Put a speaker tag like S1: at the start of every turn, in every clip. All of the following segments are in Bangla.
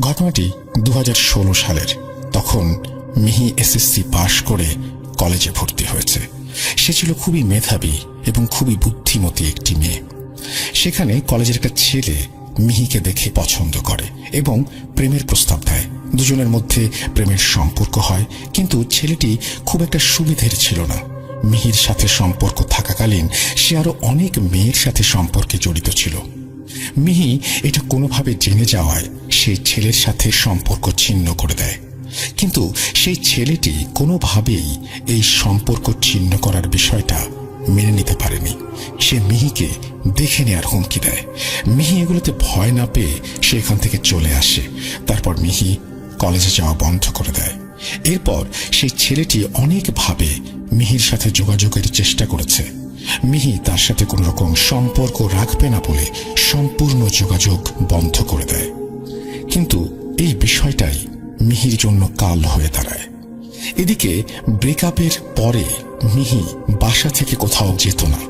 S1: ঘটনাটি 2016 সালের। তখন মিহি এসএসসি পাশ করে কলেজে ভর্তি হয়েছে। সে ছিল খুবই মেধাবী এবং খুবই বুদ্ধিমতী একটি মেয়ে। সেখানে কলেজের একটা ছেলে মিহিকে দেখে পছন্দ করে এবং প্রেমের প্রস্তাব দেয়। দুজনের মধ্যে প্রেমের সম্পর্ক হয়, কিন্তু ছেলেটি খুব একটা সুবিধের ছিল না। মিহির সাথে সম্পর্ক থাকাকালীন সে আরো অনেক মেয়ের সাথে সম্পর্কে জড়িত ছিল। মিহি এটা কোনোভাবে জেনে যাওয়ায় সেই ছেলের সাথে সম্পর্ক ছিন্ন করে দেয়, কিন্তু সেই ছেলেটি কোনোভাবেই এই সম্পর্ক ছিন্ন করার বিষয়টা মেনে নিতে পারেনি। সে মিহিকে দেখে নেয়ার হুমকি দেয়। মিহি এগুলোতে ভয় না পেয়ে সে এখান থেকে চলে আসে। তারপর মিহি কলেজে যাওয়া বন্ধ করে দেয়। এরপর সেই ছেলেটি অনেকভাবে মিহির সাথে যোগাযোগের চেষ্টা করেছে। মিহি তার সাথে কোনো রকম সম্পর্ক রাখবে না বলে সম্পূর্ণ যোগাযোগ বন্ধ করে দেয়। কিন্তু এই বিষয়টাই মিহির জন্য কাল হয়ে দাঁড়ায়। এদিকে ব্রেকআপের পরে মিহি বাসা থেকে কোথাও যেত না,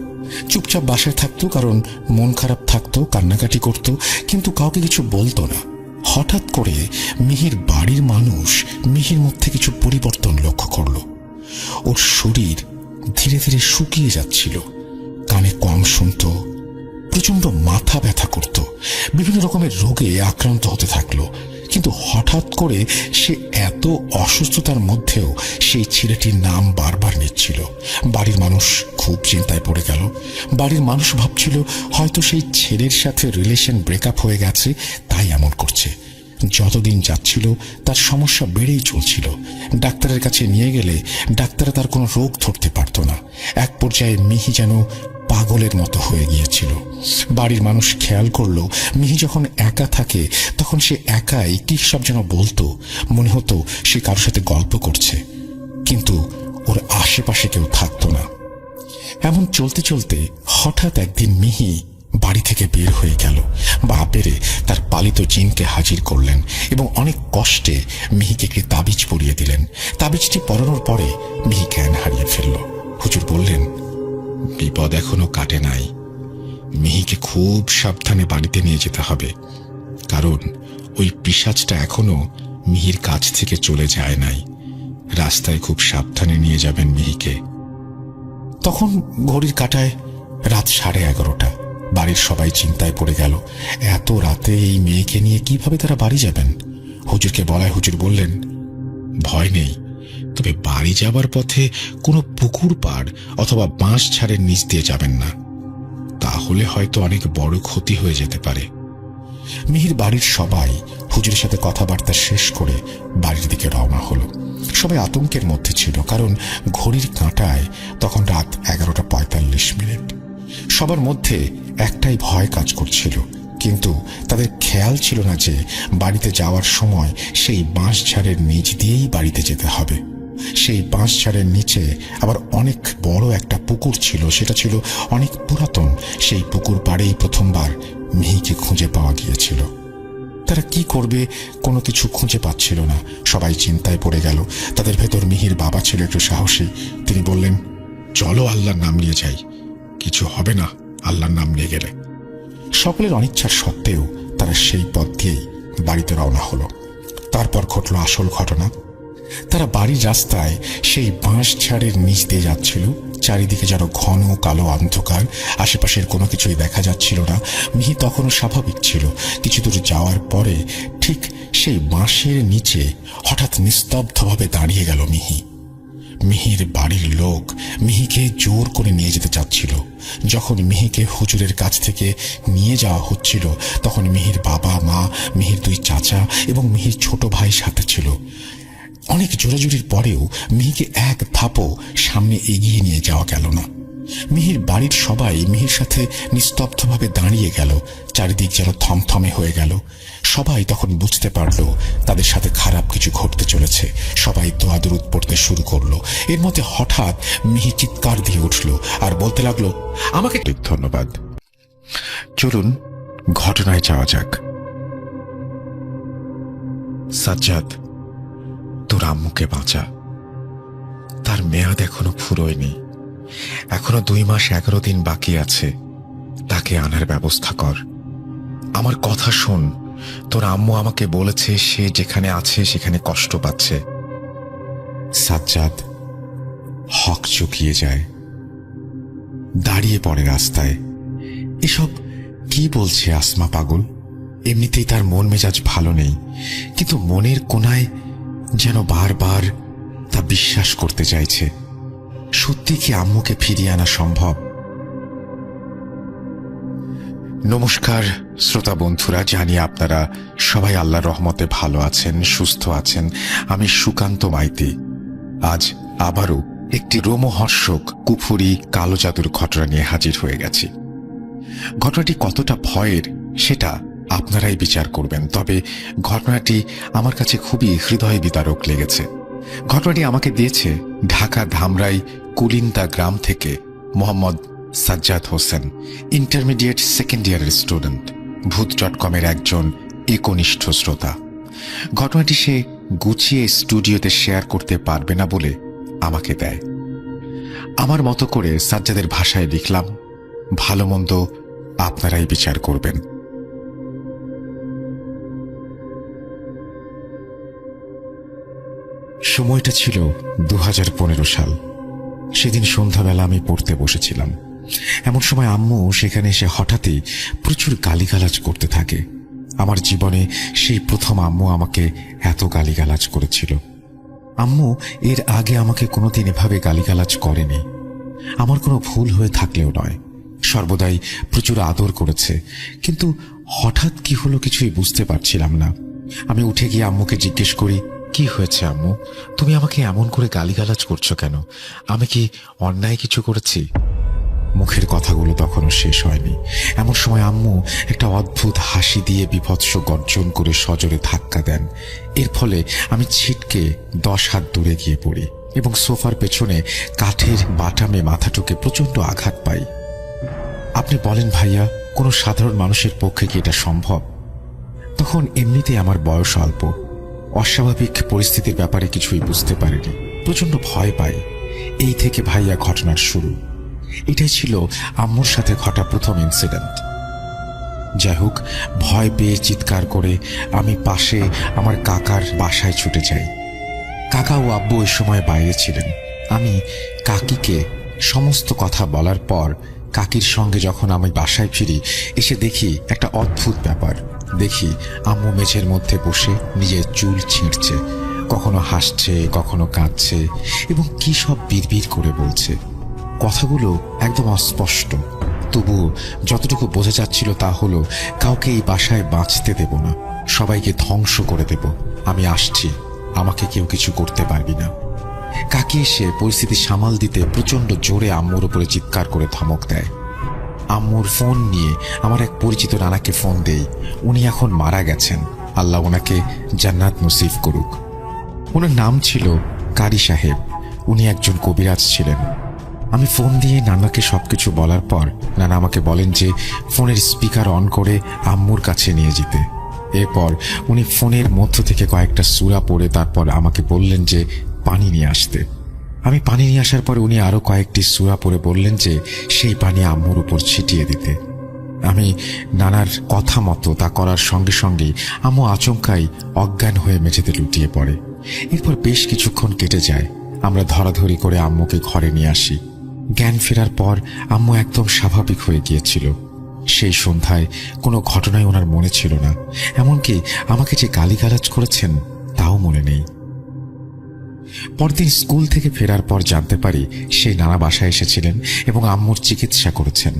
S1: চুপচাপ বাসায় থাকতো, কারণ মন খারাপ থাকতো, কান্নাকাটি করত, কিন্তু কাউকে কিছু বলতো না। হঠাৎ করে মিহির বাড়ির মানুষ মিহির মধ্যে কিছু পরিবর্তন লক্ষ্য করল। ওর শরীর ধীরে ধীরে শুকিয়ে যাচ্ছিল, কানে কম শুনত, প্রচন্ড মাথা ব্যথা করত, বিভিন্ন রকমের রোগে আক্রান্ত হতে থাকলো। কিন্তু হঠাৎ করে সে এত অসুস্থতার মধ্যেও সেই ছেলেটির নাম বারবার নিচ্ছিল। বাড়ির মানুষ খুব চিন্তায় পড়ে গেল। বাড়ির মানুষ ভাবছিল হয়তো সেই ছেলের সাথে রিলেশন ব্রেকআপ হয়ে গেছে, তাই এমন করছে। যতদিন যাচ্ছিল তার সমস্যা বেড়েই চলছিল। ডাক্তারের কাছে নিয়ে গেলে ডাক্তার তার কোনো রোগ ধরতে পারত না। এক পর্যায়ে মিহি যেন পাগলের মতো হয়ে গিয়েছিল। বাড়ির মানুষ খেয়াল করলো মিহি যখন একা থাকে তখন সে একাই কি সব যেন বলতো, মনে হতো সে কারোর সাথে গল্প করছে, কিন্তু ওর আশেপাশে কেউ থাকতো না। এমন চলতে চলতে হঠাৎ একদিন মিহি বাড়ি থেকে বের হয়ে গেল। বাপেরে তার পালিত জিনকে হাজির করলেন এবং অনেক কষ্টে মিহিকে একটি তাবিজ পরিয়ে দিলেন। তাবিজটি পরানোর পরে মিহি জ্ঞান হারিয়ে ফেলল। হুজুর বললেন, বিপদ এখনো কাটে নাই, মিহিকে খুব সাবধানে বাড়িতে নিয়ে যেতে হবে, কারণ ওই পিশাচটা এখনো মিহির কাছ থেকে চলে যায় নাই। রাস্তায় খুব সাবধানে নিয়ে যাবেন মিহিকে। তখন ঘড়ির কাঁটায় রাত 11:30। বাড়ির সবাই চিন্তায় পড়ে গেল। এত রাতে এই মেয়েকে নিয়ে কিভাবে তারা বাড়ি যাবেন? হুজুরকে বলায় হুজুর বললেন, ভয় নেই, তবে বাড়ি যাবার পথে কোনো পুকুর পাড় অথবা বাঁশ ঝাড়ের নিচ দিয়ে যাবেন না, তাহলে হয়তো অনেক বড় ক্ষতি হয়ে যেতে পারে। মিহির বাড়ির সবাই হুজুরের সাথে কথাবার্তা শেষ করে বাড়ির দিকে রওনা হলো। সবাই আতঙ্কের মধ্যে ছিল, কারণ ঘড়ির কাঁটায় তখন রাত 11:45। সবার মধ্যে একটাই ভয় কাজ করছিল, কিন্তু তাদের খেয়াল ছিল না যে বাড়িতে যাওয়ার সময় সেই বাঁশঝাড়ের নিচ দিয়েই বাড়িতে যেতে হবে। সেই বাঁশঝাড়ের নিচে আবার অনেক বড় একটা পুকুর ছিল, সেটা ছিল অনেক পুরাতন। সেই পুকুর পাড়েই প্রথমবার মিহিকে খুঁজে পাওয়া গিয়েছিল। তারা কি করবে কোনো কিছু খুঁজে পাচ্ছিল না। সবাই চিন্তায় পড়ে গেল। তাদের ভেতর মিহির বাবা ছিল একটু সাহসী। তিনি বললেন, চলো আল্লাহর নাম নিয়ে যাই, কিছু হবে না আল্লাহর নাম নিয়ে গেলে। সকলের অনিচ্ছার সত্ত্বেও তারা সেই পথ দিয়েই বাড়িতে রওনা হলো। তারপর ঘটল আসল ঘটনা। তারা বাড়ির রাস্তায় সেই বাঁশঝাড়ের নিচ দিয়ে যাচ্ছিল। চারিদিকে যেন ঘন কালো অন্ধকার, আশেপাশের কোনো কিছুই দেখা যাচ্ছিল না। মিহি তখনও স্বাভাবিক ছিল। কিছু দূর যাওয়ার পরে ঠিক সেই বাঁশের নিচে হঠাৎ নিস্তব্ধভাবে দাঁড়িয়ে গেল মিহি। মিহির বাড়ির লোক মিহিকে জোর করে নিয়ে যেতে চাচ্ছিল। যখন মিহিকে হুজুরের কাছ থেকে নিয়ে যাওয়া হচ্ছিল তখন মিহির বাবা মা, মিহির 2 চাচা এবং মিহির ছোট ভাই সাথে ছিল। অনেক জোরাজুরির পরেও মিহিকে এক ধাপও সামনে এগিয়ে নিয়ে যাওয়া গেল না। মিহির বাড়ির সবাই মিহির সাথে নিস্তব্ধভাবে দাঁড়িয়ে গেল। চারিদিক যেন থমথমে হয়ে গেল। সবাই তখন বুঝতে পারল তাদের সাথে খারাপ কিছু ঘটতে চলেছে। সবাই দোয়া দরুদ পড়তে শুরু করলো। এর মধ্যে হঠাৎ মিহি চিৎকার দিয়ে উঠল আর বলতে লাগলো, আমাকে ধন্যবাদ। চলুন ঘটনায় যাওয়া যাক। সাজ্জাদ, তোর আম্মুকে বাঁচা, তার মেয়াদ এখনো ফুরোয়নি, এখনো 2 মাস 11 দিন বাকি আছে, তাকে আনার ব্যবস্থা কর। আমার কথা শোন,
S2: তোর আম্মু আমাকে বলেছে সে যেখানে আছে সেখানে কষ্ট পাচ্ছে।
S1: সাজ্জাদ হক চুকিয়ে যায়, দাঁড়িয়ে পড়ে রাস্তায়। এসব কি বলছে আসমা পাগল? এমনিতেই তার মন মেজাজ ভালো নেই, কিন্তু মনের কোনায় যেন বারবার তা বিশ্বাস করতে চাইছে। সত্যি কি আম্মুকে ফিরিয়ে আনা সম্ভব? নমস্কার শ্রোতা বন্ধুরা, জানি আপনারা সবাই আল্লাহর রহমতে ভালো আছেন, সুস্থ আছেন। আমি সুকান্ত মাইতি আজ আবারও একটি রোমহর্ষক কুফুরি কালো জাদুর ঘটনা নিয়ে হাজির হয়ে গেছি। ঘটনাটি কতটা ভয়ের সেটা আপনারাই বিচার করবেন, তবে ঘটনাটি আমার কাছে খুবই হৃদয় বিদারক লেগেছে। ঘটনাটি আমাকে দিয়েছে ঢাকা ধামরাই কুলিন্দা গ্রাম থেকে মোহাম্মদ সাজ্জাদ হোসেন, ইন্টারমিডিয়েট সেকেন্ড ইয়ারের স্টুডেন্ট, ভূত.com-এর একজন একনিষ্ঠ শ্রোতা। ঘটনাটি সে গুছিয়ে স্টুডিওতে শেয়ার করতে পারবে না বলে আমাকে দেয়। আমার মতো করে সাজ্জাদের ভাষায় লিখলাম, ভালো মন্দ আপনারাই বিচার করবেন। সময়টা ছিল 2015 সাল। সেদিন সন্ধ্যাবেলা আমি পড়তে বসেছিলাম। এমন সময় আম্মু সেখানে এসে হঠাৎই প্রচুর গালিগালাজ করতে থাকে। আমার জীবনে সেই প্রথম আম্মু আমাকে এত গালিগালাজ করেছিল। আম্মু এর আগে আমাকে কোনোদিন এভাবে গালিগালাজ করেনি। আমার কোনো ভুল হয়ে থাকলেও নয়, সর্বদাই প্রচুর আদর করেছে। কিন্তু হঠাৎ কি হলো কিছুই বুঝতে পারছিলাম না। আমি উঠে গিয়ে আম্মুকে জিজ্ঞেস করি, কি হয়েছে আম্মু? তুমি আমাকে এমন করে গালিগালাজ করছো কেন? আমি কি অন্যায় কিছু করেছি? মুখের কথাগুলো তখনও শেষ হয়নি। এমন সময় আম্মু একটা অদ্ভুত হাসি দিয়ে বীভৎস গর্জন করে সজোরে ধাক্কা দেন। এর ফলে আমি ছিটকে 10 হাত দূরে গিয়ে পড়ি এবং সোফার পেছনে কাঠের বাটামে মাথা ঠুকে প্রচন্ড আঘাত পাই। আপনি বলেন ভাইয়া, কোনো সাধারণ মানুষের পক্ষে কি এটা সম্ভব? তখন এমনিতেই আমার বয়স অল্প, অস্বাভাবিক পরিস্থিতির ব্যাপারে কিছুই বুঝতে পারিনি, প্রচন্ড ভয় পাই। এই থেকে ভাইয়া ঘটনার শুরু। এটাই ছিল আম্মুর সাথে ঘটা প্রথম ইনসিডেন্ট। যাই হোক, ভয় পেয়ে চিৎকার করে আমি পাশে আমার কাকার বাসায় ছুটে যাই। কাকা ও আব্বু ওই সময় বাইরে ছিলেন। আমি কাকিকে সমস্ত কথা বলার পর কাকির সঙ্গে যখন আমি বাসায় ফিরি, এসে দেখি একটা অদ্ভুত ব্যাপার। দেখি আম্মু মেঝের মধ্যে বসে নিজের চুল ছিঁড়ছে, কখনো হাসছে, কখনো কাঁদছে এবং কি সব বিড়বিড় করে বলছে। কথাগুলো একদম অস্পষ্ট, তবু যতটুকু বোঝা যাচ্ছিল তা হলো, কাউকে এই বাসায় বাঁচতে দেব না, সবাইকে ধ্বংস করে দেব। আমি আসছি, আমাকে কেউ কিছু করতে পারবি না। কাকি এসে পরিস্থিতি সামাল দিতে প্রচন্ড জোরে আম্মুর উপরে চিৎকার করে ধমক দেয়। আম্মুর ফোন নিয়ে আমার এক পরিচিত নানাকে ফোন দেই। উনি এখন মারা গেছেন, আল্লাহ ওনাকে জান্নাত নসিব করুক। ওনার নাম ছিল কারি সাহেব, উনি একজন কবিরাজ ছিলেন। আমি ফোন দিয়ে নানাকে সবকিছু বলার পর নানা আমাকে বলেন যে ফোনের স্পিকার অন করে আম্মুর কাছে নিয়ে যেতে। এরপর উনি ফোনের মধ্য থেকে কয়েকটা সূরা পড়ে তারপর আমাকে বললেন যে পানি নিয়ে আসতে। আমি পানি নিয়ে আসার পর উনি আরো কয়েকটি সূরা পড়ে বললেন যে সেই পানি আম্মুর উপর ছিটিয়ে দিতে। আমি নানার কথা মতো তা করার সঙ্গে সঙ্গেই আম্মু আচমকাই অজ্ঞান হয়ে মেঝেতে লুটিয়ে পড়ে। এরপর বেশ কিছুক্ষণ কেটে যায়। আমরা ধরাধরি করে আম্মুকে ঘরে নিয়ে আসি। জ্ঞান ফেরার পর আম্মু একদম স্বাভাবিক হয়ে গিয়েছিল। সেই সন্ধ্যায় কোনো ঘটনাই ওনার মনে ছিল না, এমনকি আমাকে যে গালিগালাজ করেছেন তাও মনে নেই। পরদিন স্কুল থেকে ফেরার পর জানতে পারি সেই নানা বাসায় এসেছিলেন এবং আম্মুর চিকিৎসা করেছেন।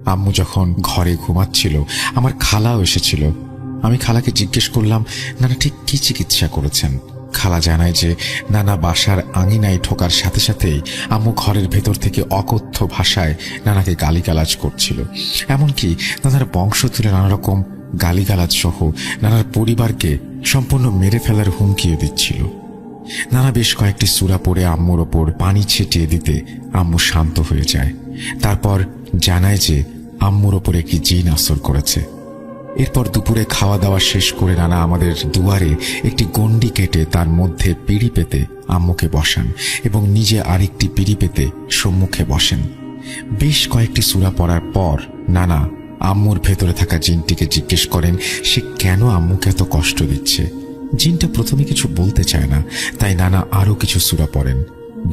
S1: আম্মু যখন ঘরে ঘুমাচ্ছিল আমার খালাও এসেছিল। আমি খালাকে জিজ্ঞেস করলাম, নানা ঠিক কি চিকিৎসা করেছেন? খালা জানায় যে নানা বাসার আঙিনায় ঢোকার সাথে সাথেই আম্মু ঘরের ভেতর থেকে অকথ্য ভাষায় নানাকে গালিগালাজ করছিল। এমনকি নানার বংশ তুলে নানা রকম গালিগালাজ সহ নানার পরিবারকে সম্পূর্ণ মেরে ফেলার হুমকিও দিচ্ছিল। নানা বেশ কয়েকটি সূরা পড়ে আম্মুর ওপর পানি ছিটিয়ে দিতে আম্মু শান্ত হয়ে যায়। তারপর জানায় যে আম্মুর ওপর একটি জিন আসর করেছে। এরপর দুপুরে খাওয়া দাওয়া শেষ করে নানা আমাদের দুয়ারে একটি গণ্ডি কেটে তার মধ্যে পিঁড়ি পেতে আম্মুকে বসান এবং নিজে আরেকটি পিঁড়ি পেতে সম্মুখে বসেন। বেশ কয়েকটি সূরা পড়ার পর নানা আম্মুর ভেতরে থাকা জিনটিকে জিজ্ঞেস করেন সে কেন আম্মুকে এত কষ্ট দিচ্ছে। জিনটা প্রথমে কিছু বলতে চায় না, তাই নানা আরো কিছু সূরা পড়েন।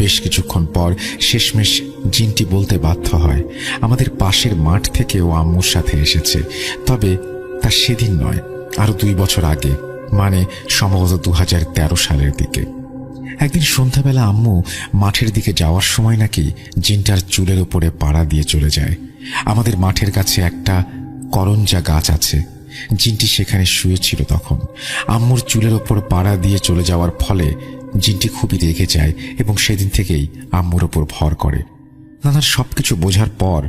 S1: বেশ কিছুক্ষণ পর শেষমেশ জিনটি বলতে বাধ্য হয়, আমাদের পাশের মাঠ থেকে ও আম্মুর সাথে এসেছে, তবে তা সেদিন নয়, আরো 2 বছর আগে, মানে সম্ভবত 2013 সালের দিকে। একদিন সন্ধ্যাবেলা আম্মু মাঠের দিকে যাওয়ার সময় নাকি জিনটার চুলের উপরে পাড়া দিয়ে চলে যায়। আমাদের মাঠের কাছে একটা করঞ্জা গাছ আছে, জিনটি সেখানে শুয়েছিল। তখন আম্মুর চুলের ওপর পাড়া দিয়ে চলে যাওয়ার ফলে জিনটি খুবই রেগে যায় এবং সেদিন থেকেই আম্মুর ওপর ভর করে। নানার সবকিছু বোঝার পর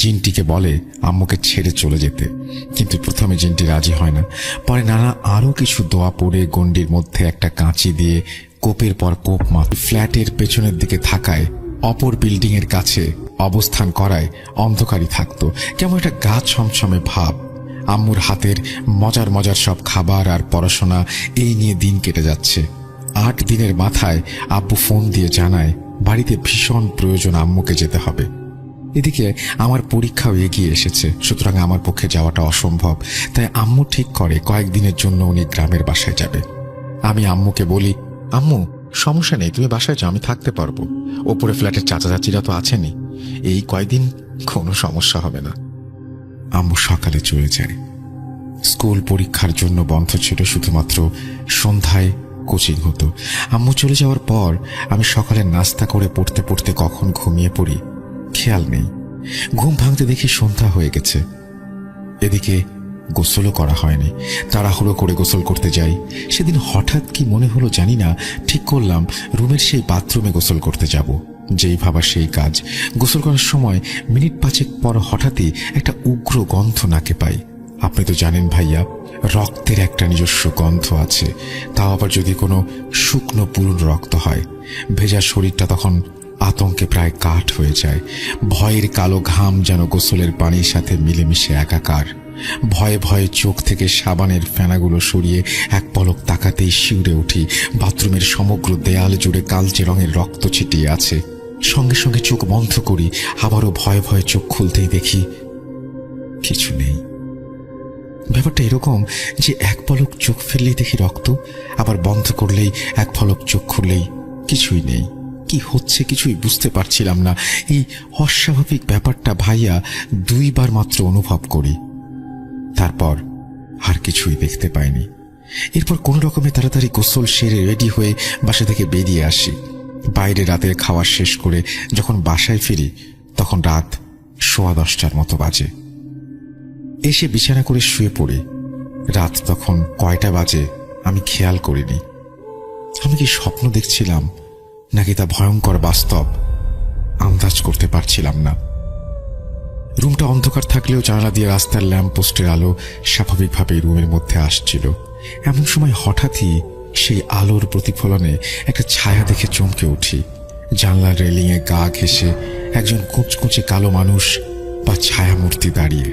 S1: জিনটিকে বলে আম্মুকে ছেড়ে চলে যেতে, কিন্তু প্রথমে জিনটি রাজি হয় না। পরে নানা আরো কিছু দোয়া পড়ে গন্ডির মধ্যে একটা কাঁচি দিয়ে কোপের পর কোপ মারে। ফ্ল্যাটের পেছনের দিকে থাকায় অপর বিল্ডিং এর কাছে অবস্থান করায় অন্ধকারই থাকতো, কেমন একটা গা ছমছমে ভাব। আম্মুর হাতের মজার মজার সব খাবার আর পড়াশোনা, এই নিয়ে দিন কেটে যাচ্ছে। 8 দিনের মাথায় আব্বু ফোন দিয়ে জানায় বাড়িতে ভীষণ প্রয়োজন, আম্মুকে যেতে হবে। এদিকে আমার পরীক্ষাও এগিয়ে এসেছে, সুতরাং আমার পক্ষে যাওয়াটা অসম্ভব। তাই আম্মু ঠিক করে কয়েকদিনের জন্য উনি গ্রামের বাসায় যাবে। আমি আম্মুকে বলি, আম্মু সমস্যা নেই, তুমি বাসায় যাও, আমি থাকতে পারবো। ওপরে ফ্ল্যাটের চাচা চাচিরা তো আছেনই, এই কয়দিন কোনো সমস্যা হবে না। আম্মু সকালে চলে যায়। স্কুল পরীক্ষার জন্য বন্ধ ছিল, শুধুমাত্র সন্ধ্যায় কোচিং হতো। আম্মু চলে যাওয়ার পর আমি সকালে নাস্তা করে পড়তে পড়তে কখন ঘুমিয়ে পড়ি খেয়াল নেই। ঘুম ভাঙতে দেখি সন্ধ্যা হয়ে গেছে। এদিকে গোসলও করা হয়নি, তাড়াহুড়ো করে গোসল করতে যাই। সেদিন হঠাৎ কি মনে হলো জানি না, ঠিক করলাম রুমের সেই বাথরুমে গোসল করতে যাব। যেই ভাবা সেই কাজ। গোসল করার সময় মিনিট 5 পর হঠাৎই একটা উগ্র গন্ধ নাকে পাই। আপনি তো জানেন ভাইয়া, রক্তের একটা নিজস্ব গন্ধ আছে, তাও আবার যদি কোনো শুকনো পুরনো রক্ত হয়। ভেজা শরীরটা তখন আতঙ্কে প্রায় কাঠ হয়ে যায়। ভয়ের কালো ঘাম যেন গোসলের পানির সাথে মিলেমিশে একাকার। ভয়ে ভয়ে চোখ থেকে সাবানের ফেনাগুলো সরিয়ে এক পলক তাকাতেই শিউরে উঠি। বাথরুমের সমগ্র দেয়াল জুড়ে কালচে রঙের রক্ত ছিটিয়ে আছে। সঙ্গে সঙ্গে চোখ বন্ধ করি, আবারও ভয়ে ভয়ে চোখ খুলতেই দেখি কিছু নেই। ব্যাপারটা এরকম যে এক পলক চোখ ফেললেই দেখি রক্ত, আবার বন্ধ করলেই এক পলক চোখ খুললেই কিছুই নেই। কি হচ্ছে কিছুই বুঝতে পারছিলাম না। এই অস্বাভাবিক ব্যাপারটা ভাইয়া 2 বার মাত্র অনুভব করি, তারপর আর কিছুই দেখতে পাইনি। এরপর কোনো রকমে তাড়াতাড়ি গোসল সেরে রেডি হয়ে বাসা থেকে বেরিয়ে আসি। বাইরে রাতের খাওয়া শেষ করে যখন বাসায় ফিরি তখন রাত 10:15 মতো বাজে। এসে বিছানা করে শুয়ে পড়ি। রাত তখন কয়টা বাজে আমি খেয়াল করিনি। আমি কি স্বপ্ন দেখছিলাম নাকি তা ভয়ঙ্কর বাস্তব, আন্দাজ করতে পারছিলাম না। রুমটা অন্ধকার থাকলেও জানালা দিয়ে রাস্তার ল্যাম্প পোস্টের আলো স্বাভাবিকভাবে রুমের মধ্যে আসছিল। এমন সময় হঠাৎই সেই আলোর প্রতিফলনে একটা ছায়া দেখে চমকে উঠি। জানলার রেলিংয়ে গা ঘেঁষে একজন কুচকুচে কালো মানুষ বা ছায়ামূর্তি দাঁড়িয়ে।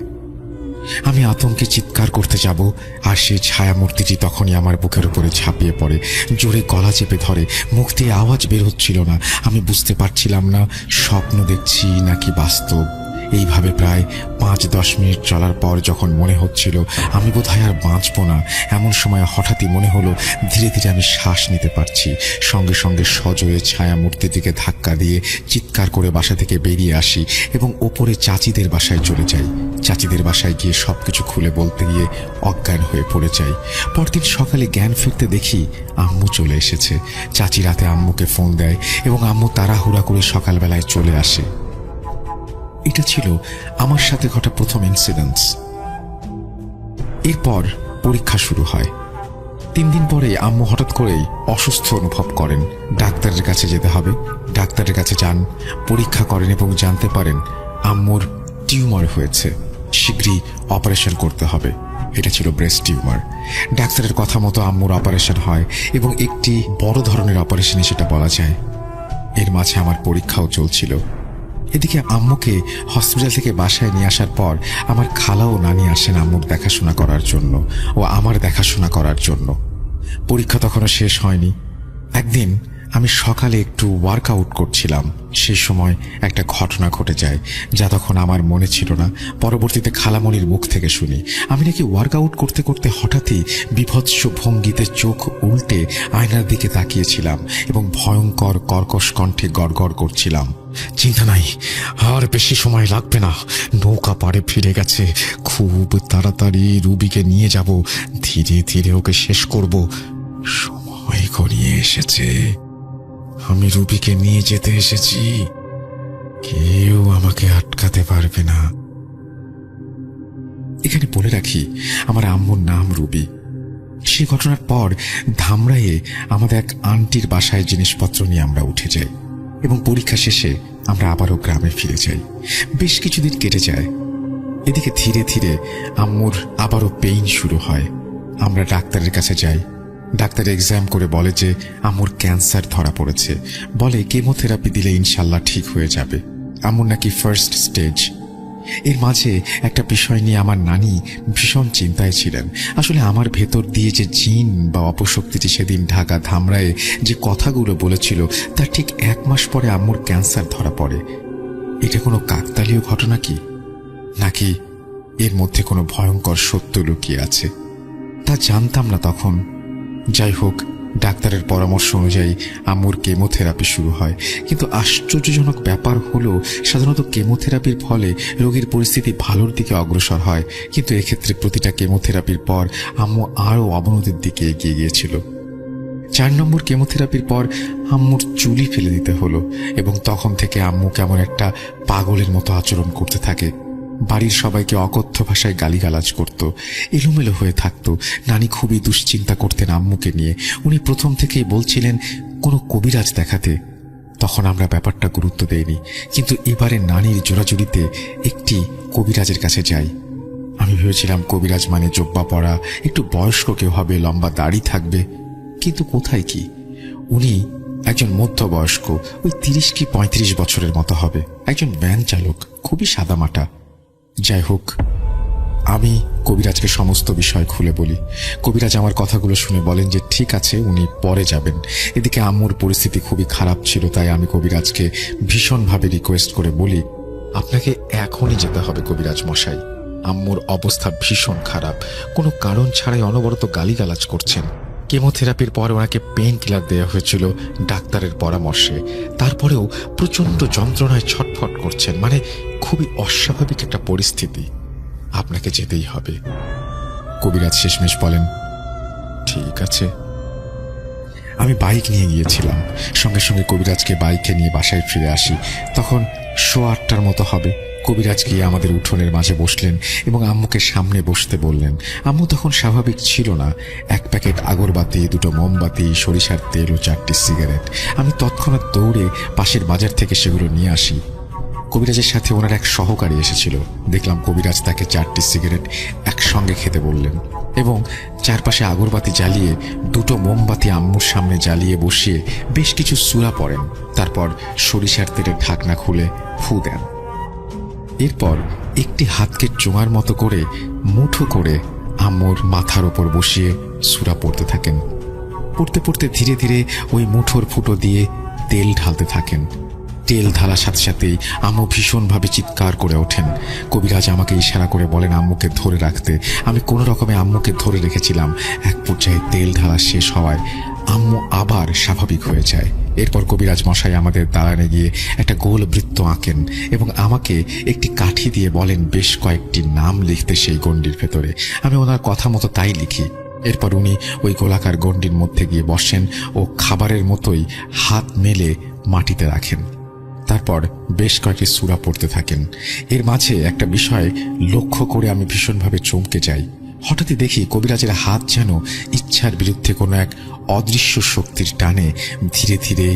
S1: আমি আতঙ্কে চিৎকার করতে যাব, আর সেই ছায়ামূর্তিটি তখনই আমার বুকের উপরে ঝাঁপিয়ে পড়ে, জোরে গলা চেপে ধরে। মুখ দিয়ে আওয়াজ বের হচ্ছিল না। আমি বুঝতে পারছিলাম না স্বপ্ন দেখছি নাকি বাস্তব। এইভাবে প্রায় 5-10 মিনিট চলার পর যখন মনে হচ্ছিল আমি বোধহয় আর বাঁচব না, এমন সময় হঠাৎই মনে হলো ধীরে ধীরে আমি শ্বাস নিতে পারছি। সঙ্গে সঙ্গে সজোরে ছায়ামূর্তিটিকে ধাক্কা দিয়ে চিৎকার করে বাসা থেকে বেরিয়ে আসি এবং ওপরে চাচিদের বাসায় চলে যাই। চাচিদের বাসায় গিয়ে সবকিছু খুলে বলতে গিয়ে অজ্ঞান হয়ে পড়ে যাই। পরদিন সকালে জ্ঞান ফিরতে দেখি আম্মু চলে এসেছে। চাচি রাতে আম্মুকে ফোন দেয় এবং আম্মু তাড়াহুড়া করে সকালবেলায় চলে আসে। এটা ছিল আমার সাথে ঘটা প্রথম ইনসিডেন্টস। এরপর পরীক্ষা শুরু হয়। 3 দিন পরে আম্মু হঠাৎ করেই অসুস্থ অনুভব করেন। ডাক্তারের কাছে যেতে হবে। ডাক্তারের কাছে যান, পরীক্ষা করেন এবং জানতে পারেন আম্মুর টিউমার হয়েছে, শীঘ্রই অপারেশন করতে হবে। এটা ছিল ব্রেস্ট টিউমার। ডাক্তারের কথা মতো আম্মুর অপারেশন হয় এবং একটি বড় ধরনের অপারেশনে সেটা বলা যায়। এর মাঝে আমার পরীক্ষাও চলছিল। এদিকে আম্মুকে হসপিটাল থেকে বাসায় নিয়ে আসার পর আমার খালা ও নানি আসেন আম্মুর দেখাশোনা করার জন্য ও আমার দেখাশোনা করার জন্য। পরীক্ষা তখনও শেষ হয়নি। একদিন আমি সকালে একটু ওয়ার্কআউট করছিলাম, সেই সময় একটা ঘটনা ঘটে যায় যা তখন আমার মনে ছিল না। পরবর্তীতে খালামণির মুখ থেকে শুনি আমি নাকি ওয়ার্কআউট করতে করতে হঠাৎই বিভৎস ভঙ্গিতে চোখ উল্টে আয়নার দিকে তাকিয়েছিলাম এবং ভয়ঙ্কর কর্কশ কণ্ঠে গড়গড় করছিলাম, চিন্তা নাই, আর বেশি সময় লাগবে না, নৌকা পাড়ে ফিরে গেছে, খুব তাড়াতাড়ি রুবিকে নিয়ে যাব, ধীরে ধীরে ওকে শেষ করব, সময় গড়িয়ে এসেছে, আমি রুবিকে নিয়ে যেতে এসেছি, কেউ আমাকে আটকাতে পারবে না। এখানে বলে রাখি আমার আম্মুর নাম রুবি। সে ঘটনার পর ধামরাইয়ে আমাদের এক আন্টির বাসায় জিনিসপত্র নিয়ে আমরা উঠে যাই এবং পরীক্ষা শেষে আমরা আবারও গ্রামে ফিরে যাই। বেশ কিছুদিন কেটে যায়। এদিকে ধীরে ধীরে আম্মুর আবারও পেইন শুরু হয়। আমরা ডাক্তারের কাছে যাই। ডাক্তার এক্সাম করে বলে যে আম্মুর ক্যান্সার ধরা পড়েছে, বলে কেমোথেরাপি দিলে ইনশাল্লাহ ঠিক হয়ে যাবে। আম্মুর নাকি ফার্স্ট স্টেজ। এর মাঝে একটা বিষয় নিয়ে আমার নানি ভীষণ চিন্তায় ছিলেন। আসলে আমার ভেতর দিয়ে যে জিন বা অপশক্তিটি সেদিন ঢাকা ধামরায়ে যে কথাগুলো বলেছিল তার ঠিক 1 মাস পরে আম্মুর ক্যান্সার ধরা পড়ে। এটা কোনো কাকতালীয় ঘটনা কি, নাকি এর মধ্যে কোনো ভয়ঙ্কর সত্য লুকিয়ে আছে, তা জানতাম না তখন। যাই হোক, ডাক্তারের পরামর্শ অনুযায়ী আম্মুর কেমোথেরাপি শুরু হয়। কিন্তু আশ্চর্যজনক ব্যাপার হলো সাধারণত কেমোথেরাপির ফলে রোগীর পরিস্থিতি ভালোর দিকে অগ্রসর হয়, কিন্তু এক্ষেত্রে প্রতিটা কেমোথেরাপির পর আম্মু আরও অবনতির দিকে এগিয়ে গিয়েছিল। 4 নম্বর কেমোথেরাপির পর আম্মুর চুলই ফেলে দিতে হলো এবং তখন থেকে আম্মু কেমন একটা পাগলের মতো আচরণ করতে থাকে। বাড়ির সবাইকে অকথ্য ভাষায় গালিগালাজ করত, এলোমেলো হয়ে থাকতো। নানি খুবই দুশ্চিন্তা করতেন আম্মুকে নিয়ে। উনি প্রথম থেকেই বলছিলেন কোনো কবিরাজ দেখাতে। তখন আমরা ব্যাপারটা গুরুত্ব দেইনি, কিন্তু এবারে নানির জোরাজুরিতে একটি কবিরাজের কাছে যাই। আমি ভেবেছিলাম কবিরাজ মানে জোব্বা পরা, একটু বয়স্ক কেউ হবে, লম্বা দাড়ি থাকবে, কিন্তু কোথায় কি। উনি একজন মধ্যবয়স্ক, ওই 30 কি 35 বছরের মতো হবে, একজন ভ্যান চালক, খুবই সাদামাটা। যাই হোক, আমি কবিরাজকে সমস্ত বিষয় খুলে বলি। কবিরাজ আমার কথাগুলো শুনে বলেন যে ঠিক আছে, উনি পরে যাবেন। এদিকে আম্মুর পরিস্থিতি খুবই খারাপ ছিল, তাই আমি কবিরাজকে ভীষণভাবে রিকোয়েস্ট করে বলি, আপনাকে এখনই যেতে হবে কবিরাজ মশাই, আম্মুর অবস্থা ভীষণ খারাপ, কোনো কারণ ছাড়াই অনবরত গালিগালাজ করছেন। কেমোথেরাপির পর ওনাকে পেইন কিলার দেওয়া হয়েছিল ডাক্তারের পরামর্শে, তারপরেও প্রচণ্ড যন্ত্রণায় ছটফট করছেন, মানে খুবই অস্বাভাবিক একটা পরিস্থিতি, আপনাকে যেতেই হবে। কবিরাজ শেষমেশ বলেন ঠিক আছে। আমি বাইক নিয়ে গিয়েছিলাম, সঙ্গে সঙ্গে কবিরাজকে বাইকে নিয়ে বাসায় ফিরে আসি। তখন 8:15 মতো হবে। কবিরাজ গিয়ে আমাদের উঠোনের মাঝে বসলেন এবং আম্মুকে সামনে বসতে বললেন। আম্মু তখন স্বাভাবিক ছিল না। 1 প্যাকেট আগরবাতি, 2টো মোমবাতি, সরিষার তেল ও 4টি সিগারেট। আমি তৎক্ষণাৎ দৌড়ে পাশের বাজার থেকে সেগুলো নিয়ে আসি। কবিরাজের সাথে ওনার এক সহকারী এসেছিল। দেখলাম কবিরাজ তাকে 4টি সিগারেট একসঙ্গে খেতে বললেন এবং চারপাশে আগরবাতি জ্বালিয়ে 2টো মোমবাতি আম্মুর সামনে জ্বালিয়ে বসিয়ে বেশ কিছু সূরা পড়েন। তারপর সরিষার তেলের ঢাকনা খুলে ফু দেন। এরপর একটি হাতকে চোঙার মতো করে মুঠো করে আম্মুর মাথার ওপর বসিয়ে সূরা পড়তে থাকেন। পড়তে পড়তে ধীরে ধীরে ওই মুঠোর ফুটো দিয়ে তেল ঢালতে থাকেন। তেল ঢালার সাথে সাথেই আম্মু ভীষণভাবে চিৎকার করে ওঠেন। কবিরাজ আমাকে ইশারা করে বলেন আম্মুকে ধরে রাখতে। আমি কোনো রকমে আম্মুকে ধরে রেখেছিলাম। এক পর্যায়ে তেল ঢালা শেষ হওয়ায় আম্মু আবার স্বাভাবিক হয়ে যায়। এরপর কবিরাজ মশাই আমাদের দালানে গিয়ে একটা গোল বৃত্ত আঁকেন এবং আমাকে একটি কাঠি দিয়ে বলেন বেশ কয়েকটি নাম লিখতে সেই গণ্ডির ভেতরে। আমি ওনার কথা মতো তাই লিখি। এরপর উনি ওই গোলাকার গণ্ডির মধ্যে গিয়ে বসেন ও খাবারের মতোই হাত মেলে মাটিতে রাখেন। তারপর বেশ কয়েকটি সূরা পড়তে থাকেন। এর মাঝে একটা বিষয় লক্ষ্য করে আমি ভীষণভাবে চমকে যাই। হঠাৎই দেখি কবিরাজের হাত যেন ইচ্ছার বিরুদ্ধে কোনো এক অদৃশ্য শক্তির টানে ধীরে ধীরে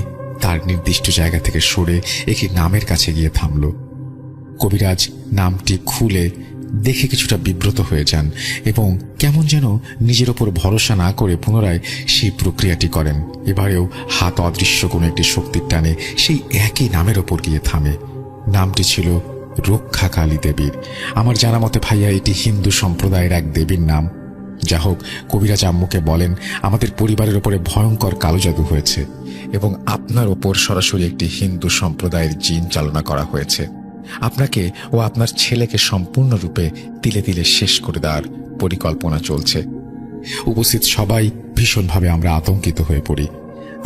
S1: তার নির্দিষ্ট জায়গা থেকে সরে একটি নামের কাছে গিয়ে থামল। কবিরাজ নামটি খুলে দেখে কিছুটা বিব্রত হয়ে যান এবং কেমন যেন নিজের ওপর ভরসা না করে পুনরায় সেই প্রক্রিয়াটি করেন। এবারেও হাত অদৃশ্য কোনো একটি শক্তির টানে সেই একই নামের ওপর গিয়ে থামে। নামটি ছিল রক্ষা কালী দেবীর। আমার জানা মতে ভাইয়া এটি হিন্দু সম্প্রদায়ের এক দেবীর নাম। যা হোক, কবিরাজ আম্মুকে বলেন আমাদের পরিবারের ওপরে ভয়ঙ্কর কালো জাদু হয়েছে
S2: এবং আপনার ওপর সরাসরি একটি হিন্দু সম্প্রদায়ের জিন চালনা করা হয়েছে। আপনাকে ও আপনার ছেলেকে সম্পূর্ণরূপে তিলে তিলে শেষ করে দেওয়ার পরিকল্পনা চলছে।
S1: উপস্থিত সবাই ভীষণভাবে আমরা আতঙ্কিত হয়ে পড়ি।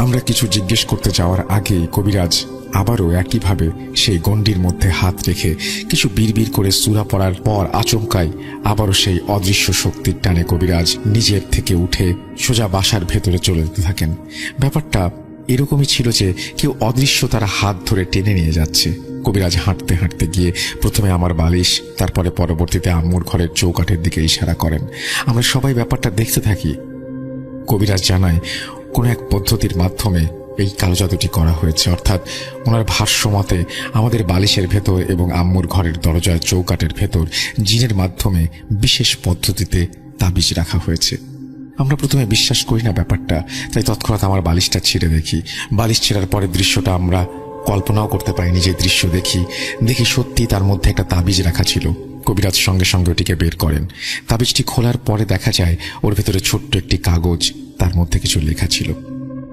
S1: আমরা কিছু জিজ্ঞেস করতে যাওয়ার আগেই কবিরাজ আবারও একইভাবে সেই গণ্ডির মধ্যে হাত রেখে কিছু বিড়বিড় করে সূরা পড়ার পর আচমকাই আবারও সেই অদৃশ্য শক্তির টানে কবিরাজ নিজের থেকে উঠে সোজা বাসার ভেতরে চলে যেতে থাকেন। ব্যাপারটা এরকমই ছিল যে কেউ অদৃশ্য তারা হাত ধরে টেনে নিয়ে যাচ্ছে। কবিরাজ হাঁটতে হাঁটতে গিয়ে প্রথমে আমার বালিশ, তারপরে পরবর্তীতে আম্মুর ঘরের চৌকাঠের দিকে ইশারা করেন। আমরা সবাই ব্যাপারটা দেখতে থাকি। কবিরাজ জানায় কোনো এক পদ্ধতির মাধ্যমে এই কালো জাদুটি করা হয়েছে, অর্থাৎ ওনার ভাষ্য মতে আমাদের বালিশের ভেতর এবং আম্মুর ঘরের দরজার চৌকাঠের ভেতর জিনের মাধ্যমে বিশেষ পদ্ধতিতে তাবিজ রাখা হয়েছে। আমরা প্রথমে বিশ্বাস করি না ব্যাপারটা, তাই তৎক্ষণাৎ আমার বালিশটা ছিঁড়ে দেখি। বালিশ ছেঁড়ার পরে দৃশ্যটা আমরা কল্পনাও করতে পারিনি যে দৃশ্য দেখি সত্যি তার মধ্যে একটা তাবিজ রাখা ছিল। কবিরাজ সঙ্গে সঙ্গে ওটিকে বের করেন। তাবিজটি খোলার পরে দেখা যায় ওর ভেতরে ছোট্ট একটি কাগজ, তার মধ্যে কিছু লেখা ছিল।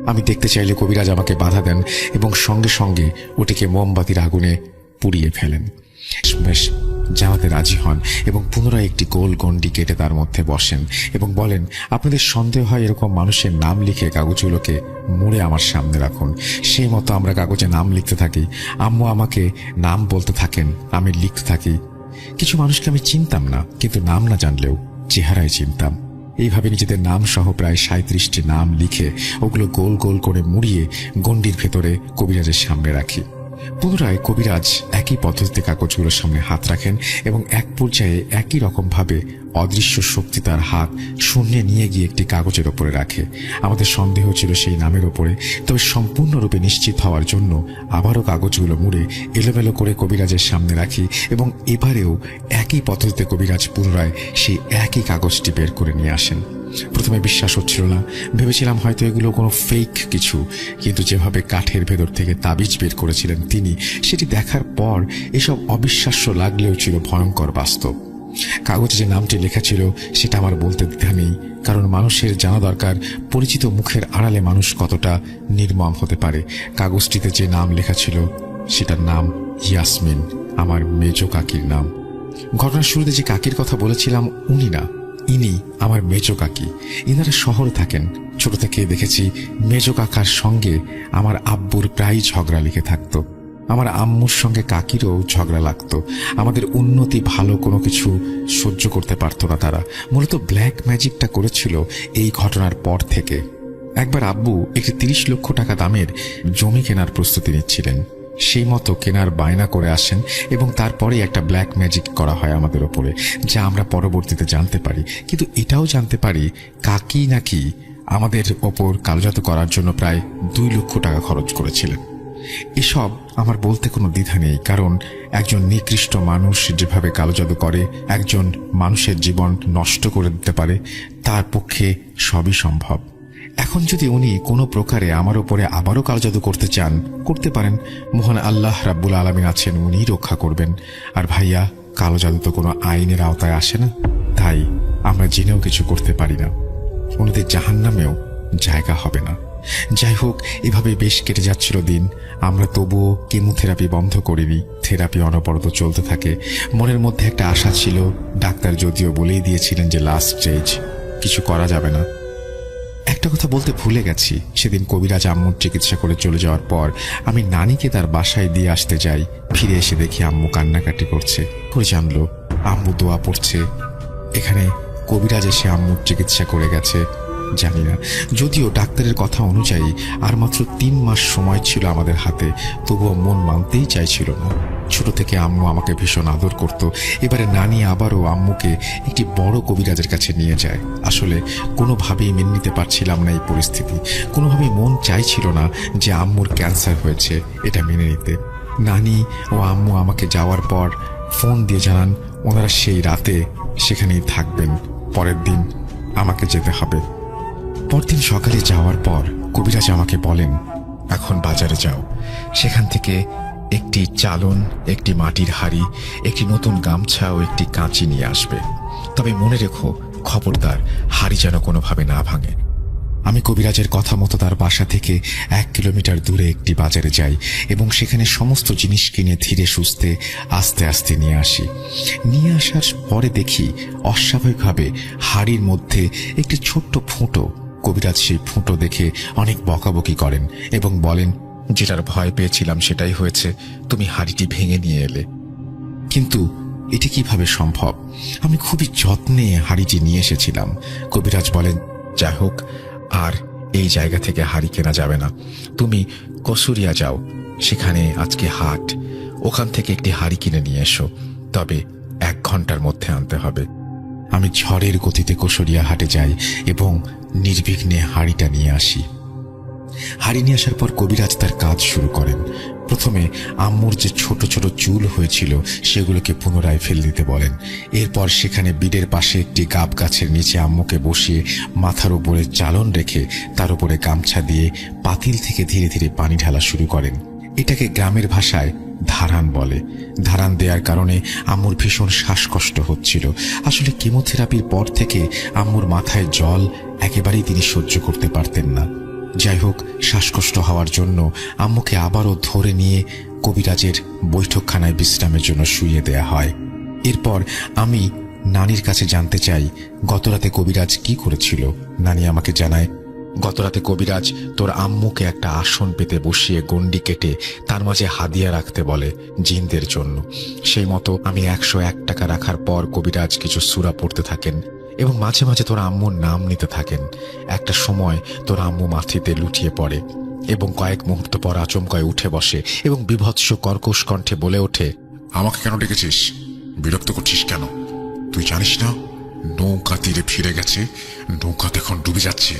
S1: আমি দেখতে চাইলে কবিরাজ আমাকে বাধা দেন এবং সঙ্গে সঙ্গে ওটিকে মোমবাতির আগুনে পুড়িয়ে ফেলেন। বেশ জানাতে রাজি হন এবং পুনরায় একটি গোল গণ্ডি কেটে তার মধ্যে বসেন এবং বলেন, আপনাদের সন্দেহ হয় এরকম মানুষের নাম লিখে কাগজগুলোকে মুড়ে আমার সামনে রাখুন। সেই মতো আমরা কাগজে নাম লিখতে থাকি। আম্মু আমাকে নাম বলতে থাকেন, আমি লিখতে থাকি। কিছু মানুষকে আমি চিনতাম না, কিন্তু নাম না জানলেও চেহারায় চিনতাম। এইভাবে নিজেদের নাম সহ প্রায় 37টি নাম লিখে ওগুলো গোল গোল করে মুড়িয়ে গণ্ডির ভেতরে কবিরাজের সামনে রাখি। পুনরায় কবিরাজ একই পদ্ধতিতে কাগজগুলোর সামনে হাত রাখেন এবং এক পর্যায়ে একই রকমভাবে অদৃশ্য শক্তি তার হাত শূন্যে নিয়ে গিয়ে একটি কাগজের ওপরে রাখে। আমাদের সন্দেহ ছিল সেই নামের ওপরে, তবে সম্পূর্ণরূপে নিশ্চিত হওয়ার জন্য আবারও কাগজগুলো মুড়ে এলোমেলো করে কবিরাজের সামনে রাখি এবং এবারেও একই পদ্ধতিতে কবিরাজ পুনরায় সেই একই কাগজটি বের করে নিয়ে আসেন। প্রথমে বিশ্বাস হচ্ছিল না, ভেবেছিলাম হয়তো এগুলো কোনো ফেক কিছু, কিন্তু যেভাবে কাঠের ভেতর থেকে তাবিজ বের করেছিলেন তিনি, সেটি দেখার পর এসব অবিশ্বাস্য লাগলেও ছিল ভয়ঙ্কর বাস্তব। কাগজে যে নামটি লেখা ছিল সেটা আমার বলতে দ্বিধা নেই, কারণ মানুষের জানা দরকার পরিচিত মুখের আড়ালে মানুষ কতটা নির্মম হতে পারে। কাগজটিতে যে নাম লেখা ছিল সেটার নাম ইয়াসমিন, আমার মেজ কাকির নাম। ঘটনার শুরুতে যে কাকির কথা বলেছিলাম উনি না, ইনি আমার মেজ কাকি। ইনারা শহরে থাকেন। ছোট থেকে দেখেছি মেজ কাকার সঙ্গে আমার আব্বুর প্রায় ঝগড়া লেগে থাকতো। আমার আম্মুর সঙ্গে কাকিরও ঝগড়া লাগতো। আমাদের উন্নতি ভালো কোনো কিছু সহ্য করতে পারতো না তারা। মূলত ব্ল্যাক ম্যাজিকটা করেছিল এই ঘটনার পর থেকে। একবার আব্বু একটি 30 লক্ষ টাকা দামের জমি কেনার প্রস্তুতি নিচ্ছিলেন। সেই মতো কেনার বায়না করে আসেন এবং তারপরেই একটা ব্ল্যাক ম্যাজিক করা হয় আমাদের ওপরে, যা আমরা পরবর্তীতে জানতে পারি। কিন্তু এটাও জানতে পারি কাকি নাকি আমাদের ওপর কালোজাদু করার জন্য প্রায় 2 লক্ষ টাকা খরচ করেছিলেন। এসব আমার বলতে কোনো দ্বিধা নেই, কারণ একজন নিকৃষ্ট মানুষ যেভাবে কালোজাদু করে, একজন মানুষের জীবন নষ্ট করে দিতে পারে, তার পক্ষে সবই সম্ভব। এখন যদি উনি কোনো প্রকারে আমার উপরে আবারও কালোজাদু করতে চান, করতে পারেন। মহান আল্লাহ রাব্বুল আলামিন আছেন, উনিই রক্ষা করবেন। আর ভাইয়া, কালোজাদু তো কোনো আইনের আওতায় আসে না, তাই আমরা জেনেও কিছু করতে পারি না। ওনাদের জাহান্নামেও জায়গা হবে না। যাই হোক, এভাবে বেশ কেটে যাচ্ছিল দিন। আমরা তবুও কেমোথেরাপি বন্ধ করিনি। থেরাপি অনবরত চলতে থাকে। মনের মধ্যে একটা আশা ছিল। ডাক্তার যদিও বলেই দিয়েছিলেন যে লাস্ট স্টেজ, কিছু করা যাবে না। একটা কথা বলতে ভুলে গেছি, সেদিন কবিরাজ আম্মুর চিকিৎসা করে চলে যাওয়ার পর আমি নানিকে তার বাসায় দিয়ে আসতে যাই। ফিরে এসে দেখি আম্মু কান্নাকাটি করছে। পরে জানলো আম্মু দোয়া পড়ছে। এখানে কবিরাজ এসে আম্মুর চিকিৎসা করে গেছে। জানি না, যদিও ডাক্তারের কথা অনুযায়ী আর মাত্র 3 মাস সময় ছিল আমাদের হাতে, তবুও মন মানতেই চাইছিল না। ছোট থেকে আম্মু আমাকে ভীষণ আদর করত। এবারে নানি আবারও আম্মুকে একটি বড় কবিরাজের কাছে নিয়ে যায়। আসলে কোনোভাবেই মেনে নিতে পারছিলাম না এই পরিস্থিতি। কোনোভাবেই মন চাইছিল না যে আম্মুর ক্যান্সার হয়েছে এটা মেনে নিতে। নানি ও আম্মু আমাকে যাওয়ার পর ফোন দিয়ে জানান ওনারা সেই রাতে সেখানেই থাকবেন, পরের দিন আমাকে যেতে হবে। পরদিন সকালে যাওয়ার পর কবিরাজ আমাকে বলেন, এখন বাজারে যাও, সেখান থেকে একটি চালন, একটি মাটির হাড়ি, একটি নতুন গামছা ও একটি কাঁচি নিয়ে আসবে। তবে মনে রেখো, খবরদার হাড়ি যেন কোনোভাবে না ভাঙে। আমি কবিরাজের কথা মতো তার বাসা থেকে 1 কিলোমিটার দূরে একটি বাজারে যাই এবং সেখানে সমস্ত জিনিস কিনে ধীরে সুস্থে আস্তে আস্তে নিয়ে আসি। নিয়ে আসার পরে দেখি অস্বাভাবিকভাবে হাড়ির মধ্যে একটি ছোট্ট ফুটো। কবিরাজ সেই ফুটো দেখে অনেক বকাবকি করেন এবং বলেন,
S2: যেটার ভয় পেয়েছিলাম সেটাই হয়েছে, তুমি হাড়িটি ভেঙে নিয়ে এলে।
S1: কিন্তু এটি কিভাবে সম্ভব? আমি খুবই যত্নে হাড়িটি নিয়ে এসেছিলাম। কবিরাজ বলেন,
S2: যাই হোক, আর এই জায়গা থেকে হাড়ি কেনা যাবে না। তুমি কসুরিয়া যাও, সেখানে আজকে হাট, ওখান থেকে একটি হাড়ি কিনে নিয়ে এসো, তবে 1 ঘন্টার মধ্যে আনতে হবে।
S1: আমি ঝড়ের গতিতে কসুরিয়া হাটে যাই এবং নির্বিঘ্নে হাড়িটা নিয়ে আসি। হাড়ি নিয়ে আসার পর কবিরাজ তার কাজ শুরু করেন। প্রথমে আম্মুর যে ছোট ছোট চুল হয়েছিল সেগুলোকে পুনরায় ফেলে দিতে বলেন। এরপর সেখানে বিডের পাশে একটি গাব গাছের নিচে আম্মুকে বসিয়ে মাথার উপরে চালন রেখে তার উপরে গামছা দিয়ে পাতিল থেকে ধীরে ধীরে পানি ঢালা শুরু করেন। এটাকে গ্রামের ভাষায় ধারান বলে। ধারান দেওয়ার কারণে আম্মুর ভীষণ শ্বাসকষ্ট হচ্ছিল। আসলে কেমোথেরাপির পর থেকে আম্মুর মাথায় জল একেবারেই তিনি সহ্য করতে পারতেন না। যাই হোক, শ্বাসকষ্ট হওয়ার জন্য আম্মুকে আবারও ধরে নিয়ে কবিরাজের বৈঠকখানায় বিশ্রামের জন্য শুইয়ে দেয়া হয়। এরপর আমি নানির কাছে জানতে চাই গতরাতে কবিরাজ কি করেছিল। নানি আমাকে জানায়,
S2: গতরাতে কবিরাজ তোর আম্মুকে একটা আসন পেতে বসিয়ে গন্ডি কেটে তার মাঝে হাদিয়া রাখতে বলে জিনদের জন্য। সেই মতো আমি 101 টাকা রাখার পর কবিরাজ কিছু সূরা পড়তে থাকেন এবং মাঝে মাঝে তোর আম্মুর নাম নিতে থাকেন। একটা সময় তোর আম্মু মাথিতে লুটিয়ে পড়ে এবং কয়েক মুহূর্ত পর আচমকায় উঠে বসে এবং বিভৎস কর্কশ কণ্ঠে বলে ওঠে,
S3: আমাকে কেন ডেকেছিস? বিরক্ত করছিস কেন? তুই জানিস না নৌকা তীরে ফিরে গেছে, নৌকাতে এখন ডুবে যাচ্ছে,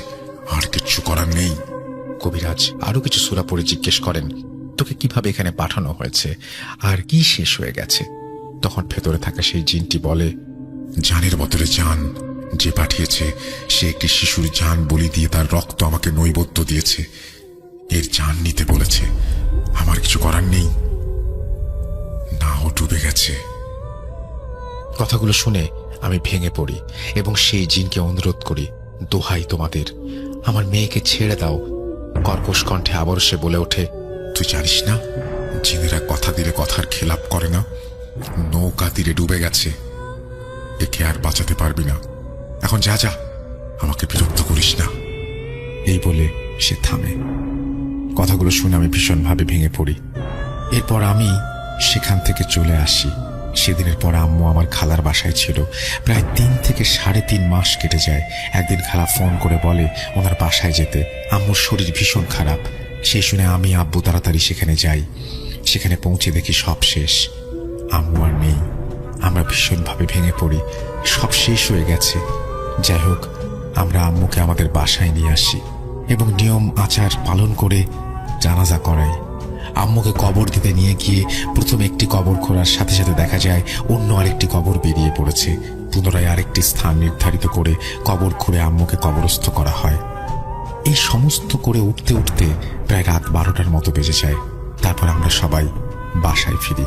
S3: আর কিচ্ছু করার নেই।
S2: কবিরাজ আরো কিছু সূরা পড়ে জিজ্ঞেস করেন, তোকে কিভাবে এখানে পাঠানো হয়েছে আর কি শেষ হয়ে গেছে? তখন ভেতরে থাকা সেই জিনটি বলে,
S3: জানের বদলে জান যে পাঠিয়েছে সে একটি শিশুর জান বলি দিয়ে তার রক্ত আমাকে নৈবেদ্য দিয়েছে। এর জান নিতে বলেছে, আমার কিছু করার নেই, নাও ডুবে গেছে।
S2: কথাগুলো শুনে আমি ভেঙে পড়ি এবং সেই জিনকে অনুরোধ করি, দোহাই তোমাদের, আমার মেয়েকে ছেড়ে দাও। কর্কশ কণ্ঠে আবার সে বলে ওঠে,
S3: তুই জানিস না জিনেরা কথা দিলে কথার খেলাপ করে না? নৌকা তীরে ডুবে গেছে, একে আর বাঁচাতে পারবি না। এখন যা যা, আমাকে বিরক্ত করিস না।
S1: এই বলে সে থামে। কথাগুলো শুনে আমি ভীষণভাবে ভেঙে পড়ি। এরপর আমি সেখান থেকে চলে আসি। সেদিনের পর আম্মু আমার খালার বাসায় ছিল। প্রায় 3 থেকে 3.5 মাস কেটে যায়। একদিন খালা ফোন করে বলে ওনার বাসায় যেতে। আম্মুর শরীর ভীষণ খারাপ। সেই শুনে আমি আব্বু তাড়াতাড়ি সেখানে যাই। সেখানে পৌঁছে দেখি সব শেষ, আম্মু আর নেই। আমরা ভীষণভাবে ভেঙে পড়ি, সব শেষ হয়ে গেছে। যাই হোক, আমরা আম্মুকে আমাদের বাসায় নিয়ে আসি এবং নিয়ম আচার পালন করে জানাজা করাই। আম্মুকে কবর দিতে নিয়ে গিয়ে প্রথম একটি কবর খোঁড়ার সাথে সাথে দেখা যায় অন্য আরেকটি কবর বেরিয়ে পড়েছে। পুনরায় আরেকটি স্থান নির্ধারিত করে কবর খুঁড়ে আম্মুকে কবরস্থ করা হয়। এই সমস্ত করে উঠতে উঠতে প্রায় রাত 12টার মতো বেজে যায়। তারপর আমরা সবাই বাসায় ফিরি।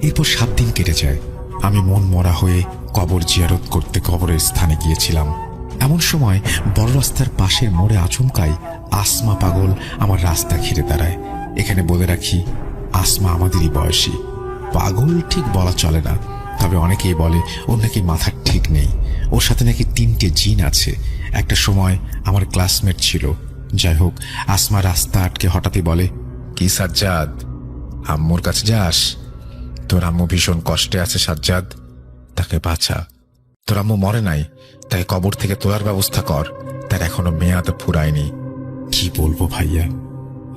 S1: এরপর 7 দিন কেটে যায়। আমি মন মরা হয়ে কবর জিয়ারত করতে কবরের স্থানে গিয়েছিলাম। এমন সময় বড় রাস্তার পাশের মোড়ে আচমকাই আসমা পাগল আমার রাস্তা ঘিরে দাঁড়ায়। এখানে বলে রাখি, আসমা আমাদেরই বয়সী। পাগল ঠিক বলা চলে না, তবে অনেকেই বলে ওর নাকি মাথার ঠিক নেই। ওর সাথে নাকি 3টে জিন আছে। একটা সময় আমার ক্লাসমেট ছিল। যাই হোক, আসমা রাস্তা আটকে হঠাৎই বলে,
S2: কি সাজ্জাদ, আম্মুর কাছে যাস? তোর আম্মু ভীষণ কষ্টে আছে সাজ্জাদ, তাকে বাঁচা। তোর আম্মু মরে নাই, তাই কবর থেকে তোলার ব্যবস্থা কর, তার এখনো মেয়াদ ফুরায়নি।
S1: কি বলবো ভাইয়া,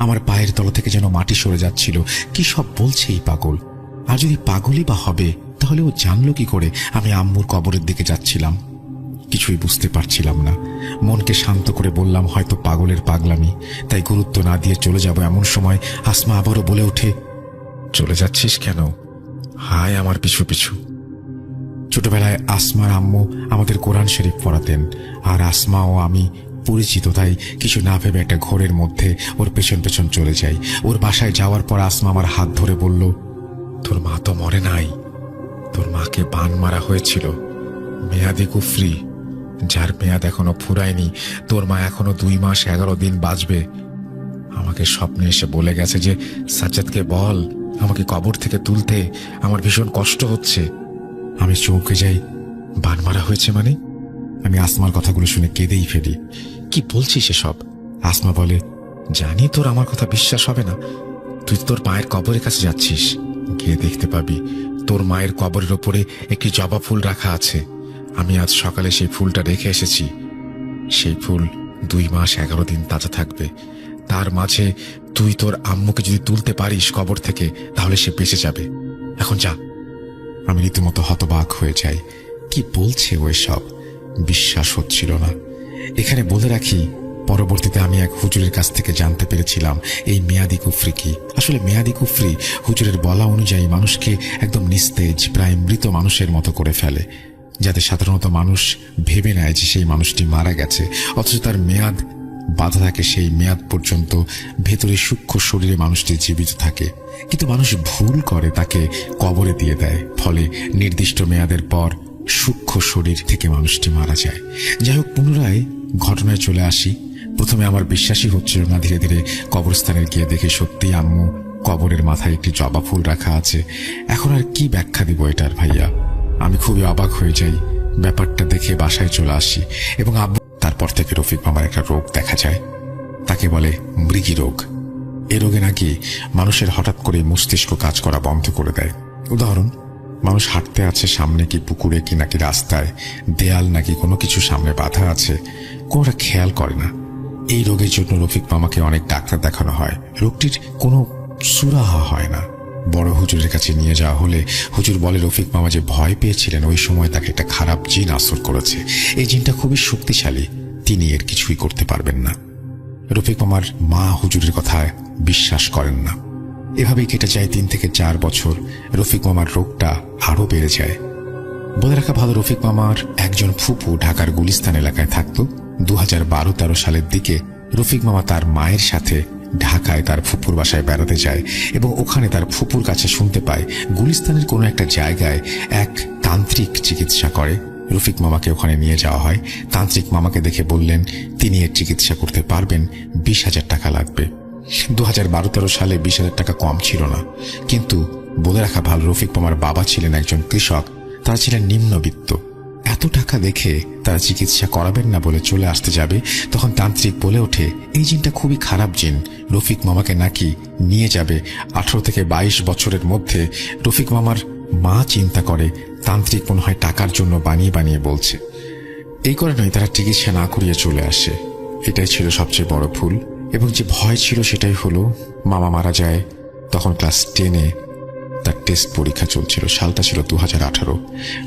S1: আমার পায়ের তলা থেকে যেন মাটি সরে যাচ্ছিল। কি সব বলছে এই পাগল? আর যদি পাগলই বা হবে, তাহলে ও জানলো কি করে আমি আম্মুর কবরের দিকে যাচ্ছিলাম? কিছুই বুঝতে পারছিলাম না। মনকে শান্ত করে বললাম, হয়তো পাগলের পাগলামি, তাই গুরুত্ব না দিয়ে চলে যাব। এমন সময় আসমা আবারও বলে ওঠে,
S2: চলে যাচ্ছিস কেন? হায় আমার পিছু পিছু।
S1: ছোটবেলায় আসমার আম্মু আমাদের কোরআন শরীফ পড়াতেন, আর আসমা ও আমি পরিচিত, তাই কিছু না ভেবে একটা ঘোরের মধ্যে ওর পেছন পেছন চলে যাই। ওর বাসায় যাওয়ার পর আসমা আমার হাত ধরে বলল,
S2: তোর মা তো মরে নাই, তোর মাকে বান মারা হয়েছিল, মেয়াদে কুফরি, যার মেয়াদ এখনো ফুরায়নি, তোর মা এখনো 2 মাস 11 দিন বাঁচবে। আমাকে স্বপ্নে এসে বলে গেছে যে সাজ্জাদকে বল আমাকে কবর থেকে তুলতে, আমার ভীষণ কষ্ট হচ্ছে। আমি চমকে যাই, বান মারা হয়েছে মানে? আমি আসমার কথাগুলো শুনে কেঁদেই ফেলি। কি বলছিস এসব? আসমা বলে, জানি তোর আমার কথা বিশ্বাস হবে না, তুই তোর মায়ের কবরের কাছে যাচ্ছিস, গিয়ে দেখতে পাবি তোর মায়ের কবরের ওপরে একটি জবা ফুল রাখা আছে। আমি আজ সকালে সেই ফুলটা রেখে এসেছি। সেই ফুল 2 মাস 11 দিন তাজা থাকবে। তার মাঝে তুই তোর আম্মুকে যদি তুলতে পারিস কবর থেকে, তাহলে সে বেঁচে যাবে। এখন যা।
S1: আমি রীতিমতো হতবাক হয়ে যাই। কি বলছে ওই সব? বিশ্বাস হচ্ছিল না। এখানে বলে রাখি, পরবর্তীতে আমি এক হুজুরের কাছ থেকে জানতে পেরেছিলাম এই মেয়াদি কুফরি কি। আসলে মেয়াদি কুফরি হুজুরের বলা অনুযায়ী মানুষকে একদম নিস্তেজ, প্রায় মৃত মানুষের মতো করে ফেলে, যাতে সাধারণত মানুষ ভেবে নেয় যে সেই মানুষটি মারা গেছে, অথচ তার মেয়াদ বাধা থাকে। সেই মেয়াদ পর্যন্ত ভেতরে সূক্ষ্ম শরীরে মানুষটি জীবিত থাকে, কিন্তু মানুষ ভুল করে তাকে কবরে দিয়ে দেয়। ফলে নির্দিষ্ট মেয়াদের পর সূক্ষ্ম শরীর থেকে মানুষটি মারা যায়। যাই হোক, পুনরায় ঘটনায় চলে আসি। প্রথমে আমার বিশ্বাসই হচ্ছিল না। ধীরে ধীরে কবরস্থানে গিয়ে দেখি সত্যি আম্মু কবরের মাথায় একটি জবা ফুল রাখা আছে। এখন আর কি ব্যাখ্যা দিব এটার ভাইয়া? আমি খুবই অবাক হয়ে যাই। ব্যাপারটা দেখে বাসায় চলে আসি এবং আব্বু। তারপর থেকে রফিক মামার একটা রোগ দেখা যায়, তাকে বলে মৃগী রোগ। এ রোগে নাকি মানুষের হঠাৎ করে মস্তিষ্ক কাজ করা বন্ধ করে দেয়। উদাহরণ, মানুষ হাঁটতে আছে, সামনে কি পুকুরে কি নাকি রাস্তায়, দেয়াল নাকি কোনো কিছু সামনে বাধা আছে, কোনোটা খেয়াল করে না। এই রোগের জন্য রফিক মামাকে অনেক ডাক্তার দেখানো হয়। রোগটির কোনো সুরাহা হয় না। বড় হুজুরের কাছে নিয়ে যাওয়া হলে হুজুর বলে রফিক মামা যে ভয় পেয়েছিলেন, ওই সময় তাকে একটা খারাপ জিন আসর করেছে। এই জিনটা খুবই শক্তিশালী, তিনি এর কিছুই করতে পারবেন না। রফিক মামার মা হুজুরের কথায় বিশ্বাস করেন না। এভাবেই কেটে যায় 3 থেকে 4 বছর। রফিক মামার রোগটা আরো বেড়ে যায়। বলে রাখা ভালো, রফিক মামার একজন ফুপু ঢাকার গুলিস্তান এলাকায় থাকতো। 2012-13 সালের দিকে রফিক মামা তার মায়ের সাথে ঢাকায় তার ফুপুর বাসায় বেড়াতে যায় এবং ওখানে তার ফুপুর কাছে শুনতে পায় গুলিস্তানের কোনো একটা জায়গায় এক তান্ত্রিক চিকিৎসা করে। রফিক মামাকে ওখানে নিয়ে যাওয়া হয়। তান্ত্রিক মামাকে দেখে বললেন তিনি এর চিকিৎসা করতে পারবেন, 20,000 টাকা লাগবে। 2012-13 সালে 20,000 টাকা কম ছিল না। কিন্তু বলে রাখা ভালো, রফিক মামার বাবা ছিলেন একজন কৃষক, তারা ছিলেন নিম্নবিত্ত। এত টাকা দেখে তারা চিকিৎসা করাবেন না বলে চলে আসতে যাবে, তখন তান্ত্রিক বলে ওঠে এই জিনটা খুবই খারাপ জিন, রফিক মামাকে নাকি নিয়ে যাবে। 18 থেকে 22 বছরের মধ্যে রফিক মামার মা চিন্তা করে তান্ত্রিক মনে হয় টাকার জন্য বানিয়ে বানিয়ে বলছে। এই কারণেই তারা চিকিৎসা না করিয়ে চলে আসে। এটাই ছিল সবচেয়ে বড় ভুল। এবং যে ভয় ছিল সেটাই হলো, মামা মারা যায় তখন ক্লাস 10-এ তার টেস্ট পরীক্ষা চলছিল। সালটা ছিল 2018।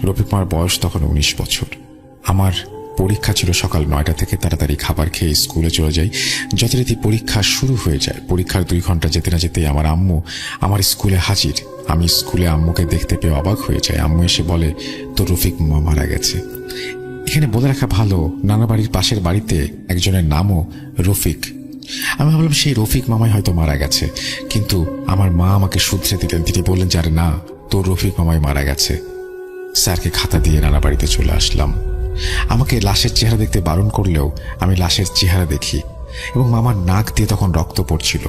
S1: রফিক মামার বয়স তখন 19 বছর। আমার পরীক্ষা ছিল সকাল 9টা থেকে। তাড়াতাড়ি খাবার খেয়ে স্কুলে চলে যাই। যথারীতি পরীক্ষা শুরু হয়ে যায়। পরীক্ষার 2 ঘন্টা যেতে না যেতেই আমার আম্মু আমার স্কুলে হাজির। আমি স্কুলে আম্মুকে দেখতে পেয়ে অবাক হয়ে যাই। আম্মু এসে বলে তোর রফিক মামা মারা গেছে। এখানে বলে রাখা ভালো, নানা বাড়ির পাশের বাড়িতে একজনের নামও রফিক। আমি ভাবলাম সেই রফিক মামাই হয়তো মারা গেছে, কিন্তু আমার মা আমাকে শুধরে দিলেন। তিনি বললেন যে আরে না, তোর রফিক মামাই মারা গেছে। স্যারকে খাতা দিয়ে নানা বাড়িতে চলে আসলাম। আমাকে লাশের চেহারা দেখতে বারণ করলেও আমি লাশের চেহারা দেখি এবং মামার নাক দিয়ে তখন রক্ত পড়ছিল।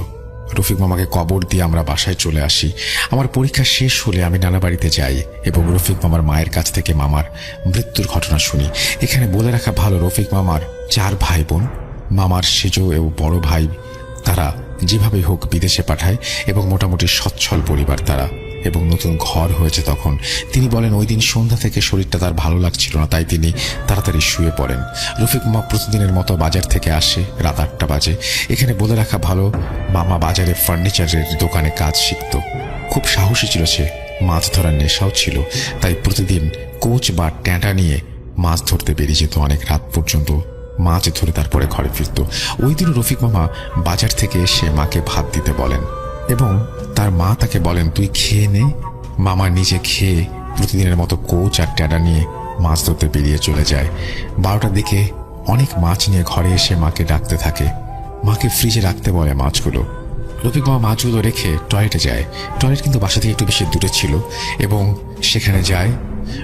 S1: রফিক মামাকে কবর দিয়ে আমরা বাসায় চলে আসি। আমার পরীক্ষা শেষ হলে আমি নানা বাড়িতে যাই এবং রফিক মামার মায়ের কাছ থেকে মামার মৃত্যুর ঘটনা শুনি। এখানে বলে রাখা ভালো, রফিক মামার 4 ভাই বোন। মামার সেজ ও বড় ভাই তারা যেভাবেই হোক বিদেশে পাঠায় এবং মোটামুটি সচ্ছল পরিবার তারা, এবং নতুন ঘর হয়েছে তখন। তিনি বলেন ওই দিন সন্ধ্যা থেকে শরীরটা তার ভালো লাগছিল না, তাই তিনি তাড়াতাড়ি শুয়ে পড়েন। রফিক মামা প্রতিদিনের মতো বাজার থেকে আসে রাত 8টা বাজে। এখানে বলে রাখা ভালো, মামা বাজারে ফার্নিচারের দোকানে কাজ শিখত। খুব সাহসী ছিল সে, মাছ ধরার নেশাও ছিল, তাই প্রতিদিন কোচ বা ট্যাঁটা নিয়ে মাছ ধরতে বেরিয়ে যেত অনেক রাত পর্যন্ত। মাছ ধরে তারপরে ঘরে ফিরত। ওই দিন রফিক মামা বাজার থেকে এসে মাকে ভাত দিতে বলেন এবং তার মা তাকে বলেন তুই খেয়ে নে। মামা নিজে খেয়ে প্রতিদিনের মতো কোচ আর ট্যাঁটা নিয়ে মাছ ধরতে বেরিয়ে চলে যায়। 12টার দিকে অনেক মাছ নিয়ে ঘরে এসে মাকে ডাকতে থাকে। মাকে ফ্রিজে রাখতে বলে মাছগুলো। রফিক মামা মাছগুলো রেখে টয়লেটে যায়। টয়লেট কিন্তু বাসা থেকে একটু বেশি দূরে ছিল এবং সেখানে যায়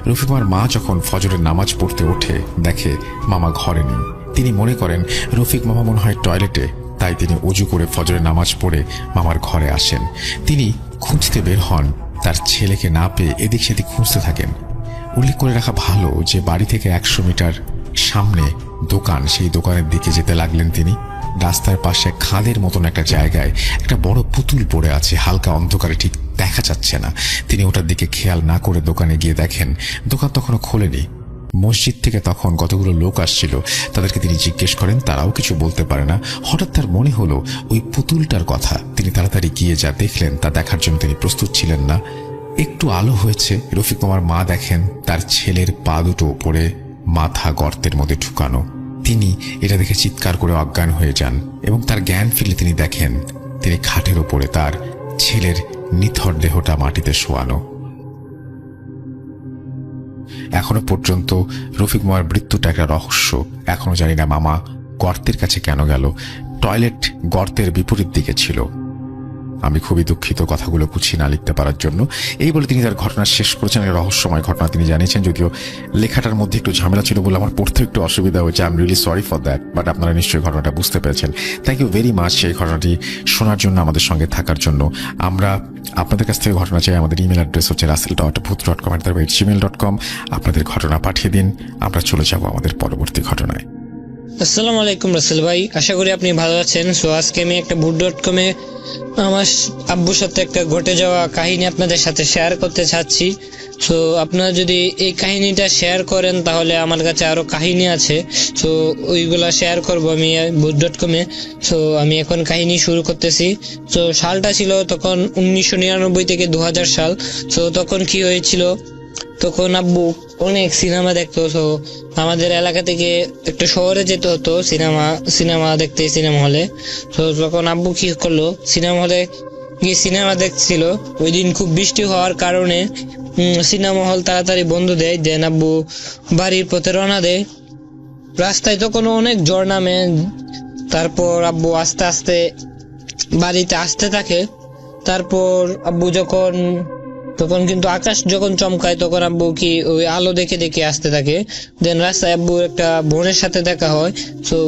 S2: রফিক মামার মা যখন ফজরের নামাজ পড়তে ওঠে দেখে মামা ঘরে নেই। তিনি মনে করেন রফিক মামা মনে হয় টয়লেটে, তাই তিনি অজু করে ফজরের নামাজ পড়ে মামার ঘরে আসেন। তিনি খুঁজতে বের হন, তার ছেলেকে না পেয়ে এদিক সেদিক খুঁজতে থাকেন। উল্লেখ করে রাখা ভালো যে বাড়ি থেকে 100 মিটার সামনে দোকান, সেই দোকানের দিকে যেতে লাগলেন তিনি। রাস্তার পাশে খাদের মতন একটা জায়গায় একটা বড় পুতুল পড়ে আছে, হালকা অন্ধকারে ঠিক দেখা যাচ্ছে না। তিনি ওটার দিকে খেয়াল না করে দোকানে গিয়ে দেখেন দোকান তখনও খোলেনি। মসজিদ থেকে তখন কতগুলো লোক আসছিল, তাদেরকে তিনি জিজ্ঞেস করেন, তারাও কিছু বলতে পারে না। হঠাৎ তার মনে হলো ওই পুতুলটার কথা। তিনি তাড়াতাড়ি গিয়ে যা দেখলেন তা দেখার জন্য তিনি প্রস্তুত ছিলেন না। একটু আলো হয়েছে, রফিক মামার মা দেখেন তার ছেলের পা দুটো ওপরে, মাথা গর্তের মধ্যে ঢুকানো। তিনি এটা দেখে চিৎকার করে অজ্ঞান হয়ে যান এবং তার জ্ঞান ফিরলে তিনি দেখেন তিনি খাটের ওপরে তার ছেলের নিথর দেহটা মাটিতে শোয়ানো। এখনো পর্যন্ত রফিক মামার মৃত্যুটা একটা রহস্য। এখনো জানি না মামা গর্তের কাছে কেন গেল। টয়লেট গর্তের বিপরীত দিকে ছিল। আমি খুবই দুঃখিত কথাগুলো গুছিয়ে না লিখতে পারার জন্য। এই বলে তিনি তার ঘটনা শেষ করেছেন। রহস্যময় ঘটনা তিনি জানিয়েছেন, যদিও লেখাটার মধ্যে একটু ঝামেলা ছিল বলে আমার পড়তে একটু অসুবিধা হয়েছে। I am really sorry for that, but আপনারা নিশ্চয়ই ঘটনাটা বুঝতে পেরেছেন। থ্যাংক ইউ ভেরি মাচ সেই ঘটনাটি শোনার জন্য, আমাদের সঙ্গে থাকার জন্য। আমরা আপনাদের কাছ থেকে ঘটনা চাই। আমাদের ইমেল অ্যাড্রেস হচ্ছে russell.bhoot.com@gmail.com। আপনাদের ঘটনা পাঠিয়ে দিন। আমরা চলে যাব আমাদের পরবর্তী ঘটনায়।
S4: আসসালামু আলাইকুম রাসেল ভাই, আশা করি আপনি ভালো আছেন। সো আজকে আমি একটা ভুট.com-এ আমার আব্বুর সাথে একটা ঘটে যাওয়া কাহিনী আপনাদের সাথে শেয়ার করতে চাচ্ছি। সো আপনারা যদি এই কাহিনীটা শেয়ার করেন তাহলে আমার কাছে আরো কাহিনী আছে, সো ওইগুলা শেয়ার করব আমি ভুট.com-এ। সো আমি এখন কাহিনী শুরু করতেছি। সো সালটা ছিল তখন 1999 থেকে 2000 সাল। সো তখন কি হয়েছিল, তখন আব্বু অনেক সিনেমা দেখতো। তো আমাদের এলাকা থেকে একটা শহরে যেতে হতো সিনেমা দেখতে, সিনেমা হলে। তো তখন আব্বু কি করলো, সিনেমা হলে গিয়ে সিনেমা দেখছিল। ওই দিন খুব বৃষ্টি হওয়ার কারণে সিনেমা হল তাড়াতাড়ি বন্ধ দেয়। দেন আব্বু বাড়ির পথে রওনা দেয়। রাস্তায় তখন অনেক ঝড় নামে। তারপর আব্বু আস্তে আস্তে বাড়িতে আসতে থাকে। তারপর আব্বু তখন কিন্তু আকাশ যখন চমকায় তখন আব্বু কি ওই আলো দেখে দেখে আসতে থাকে। দেন রাস্তায় আব্বুর একটা বোনের সাথে দেখা হয়। সো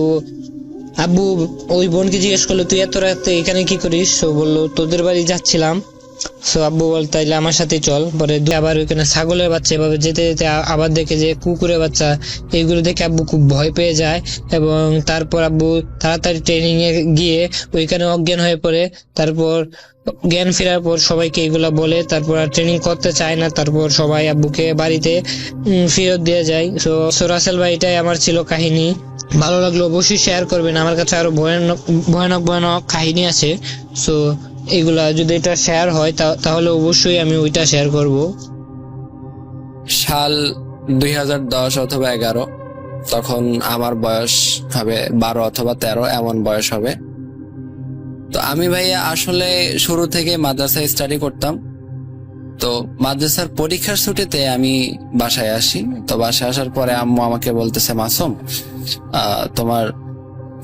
S4: আব্বু ওই বোনকে জিজ্ঞেস করলো, তুই এত রাতে এখানে কি করিস? সো বললো, তোদের বাড়ি যাচ্ছিলাম। সো আব্বু বল, তাইলে আমার সাথে চল। পরে আবার ওইখানে ছাগলের বাচ্চা, এভাবে যেতে যেতে আবার দেখে যে কুকুরের বাচ্চা, এইগুলো দেখে আব্বু খুব ভয় পেয়ে যায়। এবং তারপর আব্বু তাড়াতাড়ি ট্রেনিং এ গিয়ে ওইখানে অজ্ঞান হয়ে পড়ে। তারপর জ্ঞান ফেরার পর সবাইকে এগুলা বলে, তারপর আর ট্রেনিং করতে চায় না। তারপর সবাই আব্বুকে বাড়িতে ফেরত দিয়ে যায়। সো রাসেল ভাই, এটাই আমার ছিল কাহিনী। ভালো লাগলো অবশ্যই শেয়ার করবেন। আমার কাছে আরো ভয়ানক কাহিনী আছে। সো এগুলা যদি এটা শেয়ার হয় তাহলে অবশ্যই আমি ওইটা শেয়ার করব।
S5: সাল 2010 অথবা 11, তখন আমার বয়স হবে 12 অথবা 13, এমন বয়স হবে। তো আমি ভাইয়া আসলে শুরু থেকে মাদ্রাসায় স্টাডি করতাম। তো মাদ্রাসার পরীক্ষার ছুটিতে আমি বাসায় আসি। তো বাসায় আসার পরে আম্মু আমাকে বলতেছে, মাসুম, তোমার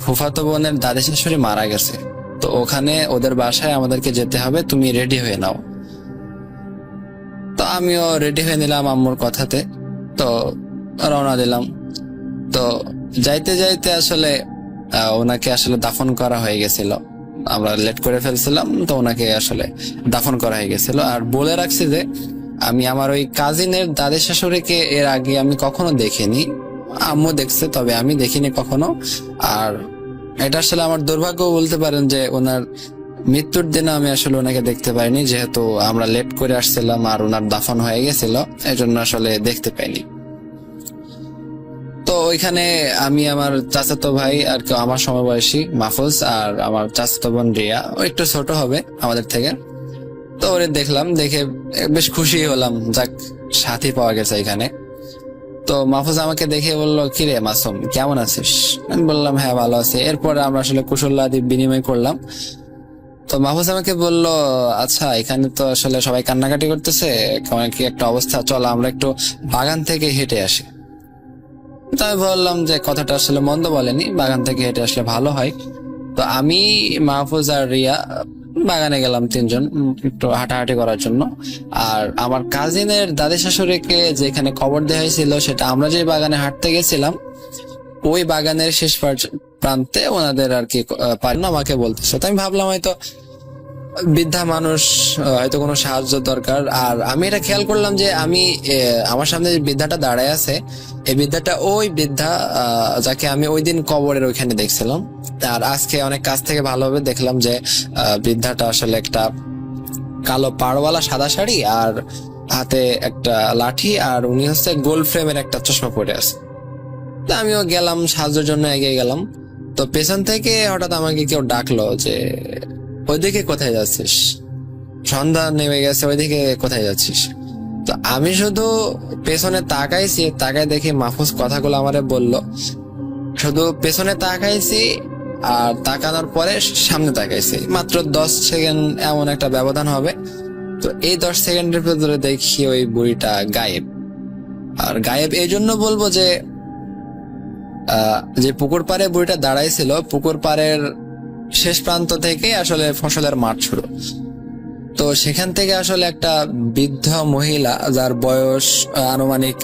S5: ফুফাতো বোনের দাদি শাশুড়ি মারা গেছে, তো ওখানে ওদের বাসায় আমাদেরকে যেতে হবে, তুমি রেডি হয়ে নাও। তো আমিও রেডি হয়ে নিলাম আম্মুর কথাতে। তো রওনা দিলাম। তো যাইতে যাইতে আসলে ওনাকে আসলে দাফন করা হয়ে গেছিল। আমরা লেট করে ফেলছিলাম, তো ওনাকে আসলে দাফন করা হয়ে গেছিল। আর বলে রাখছি যে আমি আমার ওই কাজিনের দাদি শাশুড়িকে এর আগে আমি কখনো দেখিনি। আম্মু দেখছে, তবে আমি দেখিনি কখনো। আর এটা আসলে আমার দুর্ভাগ্য বলতে পারেন যে ওনার মৃত্যুর দিনে আমি আসলে ওনাকে দেখতে পাইনি, যেহেতু আমরা লেট করে আসছিলাম আর ওনার দাফন হয়ে গেছিল, এজন্য আসলে দেখতে পাইনি। তো ওইখানে আমি, আমার চাচাতো ভাই আর কেউ আমার সমবয়সী মাহফুজ, আর আমার চাচাতো বোন রিয়া, ও একটু ছোট হবে আমাদের থেকে। তো ওরে দেখলাম, দেখে বেশ খুশি হলাম, যাক সাথী পাওয়া গেছে এখানে। তো মাহফুজ আমাকে দেখে বললো, কিরে মাসুম, কেমন আছিস? আমি বললাম, হ্যাঁ ভালো আছি। এরপরে আমরা আসলে কুশলাদি বিনিময় করলাম। তো মাহফুজ আমাকে বললো, আচ্ছা এখানে তো আসলে সবাই কান্নাকাটি করতেছে, কেমন কি একটা অবস্থা, চলো আমরা একটু বাগান থেকে হেঁটে আসি। তো আমি বললাম যে কথাটা আসলে মন্দ বলেনি, বাগান থেকে হেঁটে আসলে ভালো হয়। তো আমি, মাহফুজ আর রিয়া বাগানে গেলাম তিনজন একটু হাঁটাহাঁটি করার জন্য। আর আমার কাজিনের দাদি শাশুড়িকে যেখানে কবর দেওয়া হয়েছিল, সেটা আমরা যে বাগানে হাঁটতে গেছিলাম ওই বাগানের শেষ প্রান্তে ওনাদের আর কি পারেন আমাকে বলতেছে। তো আমি ভাবলাম হয়তো বৃদ্ধা মানুষ, হয়তো কোনো সাহায্য দরকার। আর আমি এটা খেয়াল করলাম যে আমি আমার সামনে যে বৃদ্ধাটা দাঁড়ায় আছে, এই বৃদ্ধাটা ওই বৃদ্ধা যাকে আমি ওই দিন কবরের ওইখানে দেখছিলাম। আর আজকে অনেক কাছ থেকে ভালোভাবে দেখলাম যে বৃদ্ধাটা আসলে একটা কালো পাড়ওয়ালা সাদা শাড়ি আর হাতে একটা লাঠি, আর উনি হচ্ছে গোল ফ্রেমের একটা চশমা পরে আছে। তো আমিও গেলাম সাহায্যের জন্য, এগিয়ে গেলাম। তো পেছন থেকে হঠাৎ আমাকে কেউ ডাকলো যে ওইদিকে কোথায় যাচ্ছিস, সন্ধ্যা নেমে গেছে, ওইদিকে কোথায় যাচ্ছিস। তো আমি শুধু পেছনে তাকাইছি, তাকাই দেখি মাহফুজ কথাগুলো আমারে বললো। শুধু পেছনে তাকাইছি আর তাকানোর পরে সামনে তাকাইছি, মাত্র 10 সেকেন্ড এমন একটা ব্যবধান হবে। তো এই 10 সেকেন্ডের ভেতরে দেখি ওই বুড়িটা গায়েব। আর গায়েব এই জন্য বলবো যে যে পুকুর পাড়ে বুড়িটা দাঁড়াইছিল, পুকুর পাড়ের শেষ প্রান্ত থেকে আসলে ফসলের মাঠ শুরু। তো সেখান থেকে আসলে একটা বৃদ্ধ মহিলা, যার বয়স আনুমানিক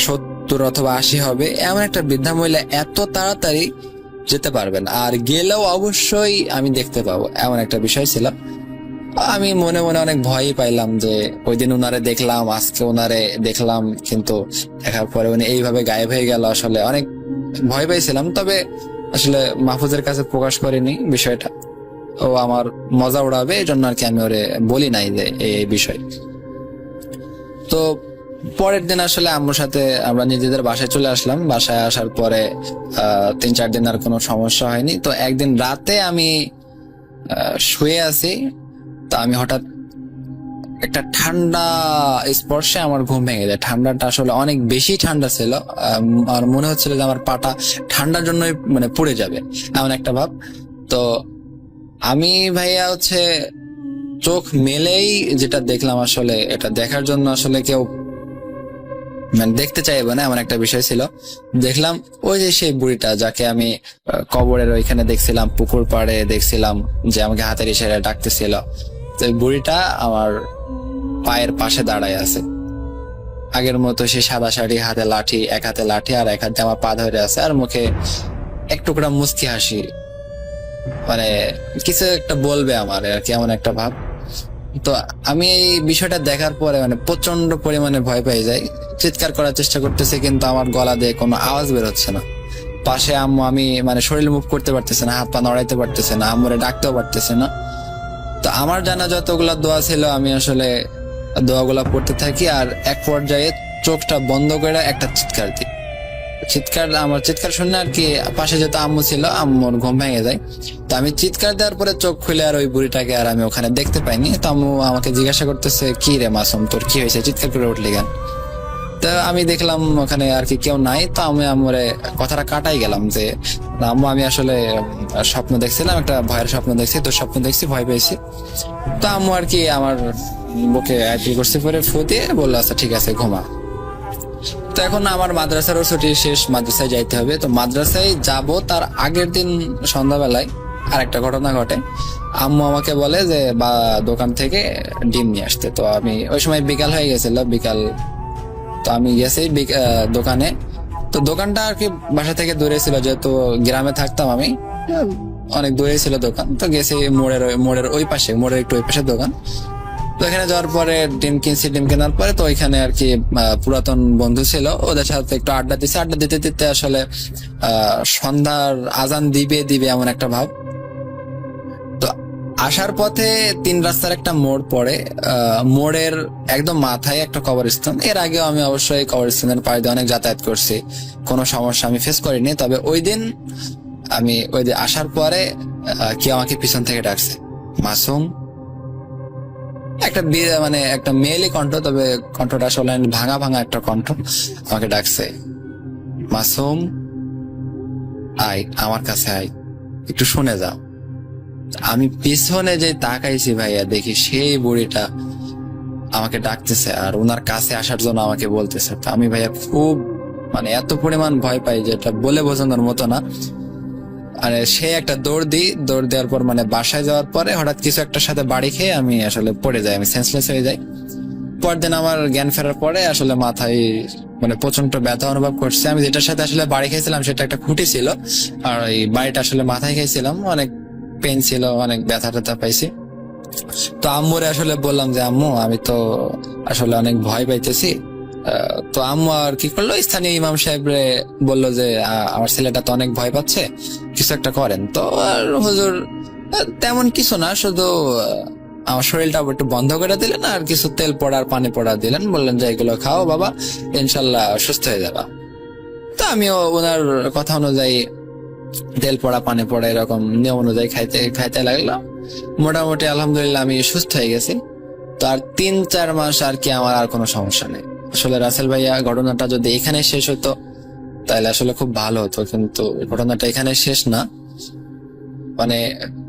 S5: 70 অথবা 80 হবে, এমন একটা বৃদ্ধা মহিলা এত তাড়াতাড়ি যেতে পারবেন, আর গেলেও অবশ্যই আমি দেখতে পাবো, এমন একটা বিষয় ছিল। আমি মনে মনে অনেক ভয়ই পাইলাম যে ওই দিন ওনারে দেখলাম, আজকে ওনারে দেখলাম, কিন্তু দেখার পরে উনি এইভাবে গায়েব হয়ে গেল। আসলে অনেক ভয় পাইছিলাম, তবে আসলে মাহফুজের কাছে প্রকাশ করিনি বিষয়টা। ও আমার মজা উড়াবে এই জন্য আর কি আমি ওরে বলি নাই যে এই বিষয়। তো পরের দিন আসলে আম্মুর সাথে আমরা নিজেদের বাসায় চলে আসলাম। বাসায় আসার পরে 3-4 দিন আর কোনো সমস্যা হয়নি। তো একদিন রাতে আমি শুয়ে আছি, তো আমি হঠাৎ একটা ঠান্ডা স্পর্শে আমার ঘুম ভেঙে যায়। ঠান্ডাটা আসলে অনেক বেশি ঠান্ডা ছিল, আর মনে হচ্ছিল যে আমার পাটা ঠান্ডার জন্যই মানে পুড়ে যাবে, এমন একটা ভাব। তো আমি ভাইয়া হচ্ছে চোখ মেলেই যেটা দেখলাম, আসলে এটা দেখার জন্য আসলে কেউ মানে দেখতে চাইবে না, এমন একটা বিষয় ছিল। দেখলাম ওই যে সেই বুড়িটা যাকে আমি কবরের ওইখানে দেখছিলাম, পুকুর পাড়ে দেখছিলাম, যে আমাকে হাতের ইশারায় ডাকতেছিল। তো ওই বুড়িটা আমার পায়ের পাশে দাঁড়ায় আছে, আগের মতো সেই সাদা শাড়ি, হাতে লাঠি, এক হাতে লাঠি আর এক হাতে আমার পা ধরে আছে, আর মুখে এক টুকরা মুচকি হাসি, মানে কিছু একটা বলবে আমার আর কি, এমন একটা ভাব। তো আমি এই বিষয়টা দেখার পরে মানে প্রচন্ড পরিমাণে ভয় পেয়ে যাই, চিৎকার করার চেষ্টা করতেছে কিন্তু আমার গলা দিয়ে কোনো আওয়াজ বের হচ্ছে না। পাশে আম্মু, আমি মানে শরীর মুভ করতে পারতেছে না, হাত পা নড়াইতে পারতেছে না, আম্মুরে ডাকতেও পারতেছে না। তো আমার জানা যতগুলা দোয়া ছিল আমি আসলে দোয়াগুলা পড়তে থাকি, আর এক পর্যায়ে চোখটা বন্ধ করে একটা চিৎকার দিই। আমার চিৎকার শুনে আর কি পাশে যেহেতু আম্মু ছিল, আম্মুর ঘুম ভেঙে যায়। তো আমি চিৎকার দেওয়ার পরে চোখ খুলে আর ওই বুড়িটাকে আর আমি ওখানে দেখতে পাইনি। তো আম্মু আমাকে জিজ্ঞাসা করতেছে, কি রে মাসুম, তোর কি হয়েছে, চিৎকার করে উঠলি কেন? তো আমি দেখলাম ওখানে আর কি কেউ নাই। তো আমি আম্মুরে কথাটা কাটাই গেলাম যে আম্মু, আমি আসলে স্বপ্ন দেখছিলাম, একটা ভয়ের স্বপ্ন দেখছি, তো স্বপ্ন দেখছি, ভয় পেয়েছি। তো আম্মু আর কি আমার বুকে আইপিল করছে, পরে ফু দিয়ে বললো আচ্ছা ঠিক আছে ঘুমা। তো এখন আমার মাদ্রাসারও ছুটি শেষ, মাদ্রাসায় যাইতে হবে। তো মাদ্রাসায় যাব তার আগের দিন সন্ধ্যাবেলায় আর একটা ঘটনা ঘটে। আম্মু আমাকে বলে যে বা দোকান থেকে ডিম নিয়ে আসতে। তো আমি ওই সময় বিকাল হয়ে গেছিল, বিকাল। তো আমি গেছি দোকানে। তো দোকানটা আর কি বাসা থেকে দূরে ছিল, যেহেতু গ্রামে থাকতাম আমি, অনেক দূরে ছিল দোকান। তো গেছি মোড়ের ওই পাশে, মোড়ের একটু ওই পাশে দোকান। তো এখানে যাওয়ার পরে ডিম কিনছি, ডিম কেনার পরে তো ওইখানে আর কি পুরাতন বন্ধু ছিল, ওদের সাথে একটু আড্ডা দিচ্ছে। আড্ডা দিতে দিতে আসলে সন্ধ্যার আজান দিবে এমন একটা ভাব। তো আসার পথে 3 রাস্তার একটা মোড় পড়ে, মোড়ের একদম মাথায় একটা কবরস্থান। এর আগেও আমি অবশ্যই কবরস্থানের পাড়ে দিয়ে অনেক যাতায়াত করছি, কোনো সমস্যা আমি ফেস করিনি। তবে ওই দিন আসার পরে কেউ আমাকে পিছন থেকে ডাকছে, মাসুম। একটা মানে একটা মেয়েলি কণ্ঠ, তবে কণ্ঠটা আসলে ভাঙা ভাঙা একটা কণ্ঠ, আমাকে ডাকছে, মাসুম আয়, আমার কাছে আয়, একটু শুনে যাও। আমি পিছনে যে তাকাইছি ভাইয়া, দেখি সেই বুড়িটা আমাকে ডাকতেছে আর ওনার কাছে আসার জন্য আমাকে বলতেছে। তো আমি ভাইয়া খুব মানে এত পরিমাণ ভয় পাই যেটা বলে বোঝানোর মতো না। মানে সে একটা দৌড় দেওয়ার পর মানে বাসায় যাওয়ার পরে হঠাৎ কিছু একটার সাথে বাড়ি খেয়ে আমি আসলে পড়ে যাই, আমি সেন্সলেস হয়ে যাই। পরের দিন আমার জ্ঞান ফেরার পরে আসলে মাথায় মানে প্রচন্ড ব্যথা অনুভব করছে। আমি যেটার সাথে আসলে বাড়ি খেয়েছিলাম সেটা একটা খুঁটি ছিল, আর ওই বাড়িটা আসলে মাথায় খেয়েছিলাম, অনেক পেন ছিল, অনেক ব্যথা ট্যাথা পাইছি। তো আম্মুরে আসলে বললাম যে আম্মু আমি তো আসলে অনেক ভয় পাইতেছি। তো আম্মু আর কি করলো, স্থানীয় ইমাম সাহেবরে বললো যে আমার ছেলেটা তো অনেক ভয় পাচ্ছে, কিছু একটা করেন। তো আর হুজুর তেমন কিছু না, শুধু আমার শরীরটা একটু বন্ধ করে দিলেন আর কিছু তেল পড়া আর পানি পড়া দিলেন, বললেন যে এগুলো খাও বাবা, ইনশাল্লাহ সুস্থ হয়ে যাবা। তো আমিও ওনার কথা অনুযায়ী তেল পড়া পানি পড়া এরকম নিয়ম অনুযায়ী খাইতে লাগলাম। মোটামুটি আলহামদুলিল্লাহ আমি সুস্থ হয়ে গেছি। তো আর 3-4 মাস আর কি আমার আর কোনো সমস্যা নেই। আসলে রাসেল ভাইয়া, ঘটনাটা যদি এখানে শেষ হতো তাহলে আসলে খুব ভালো হতো, কিন্তু ঘটনাটা এখানে শেষ না। মানে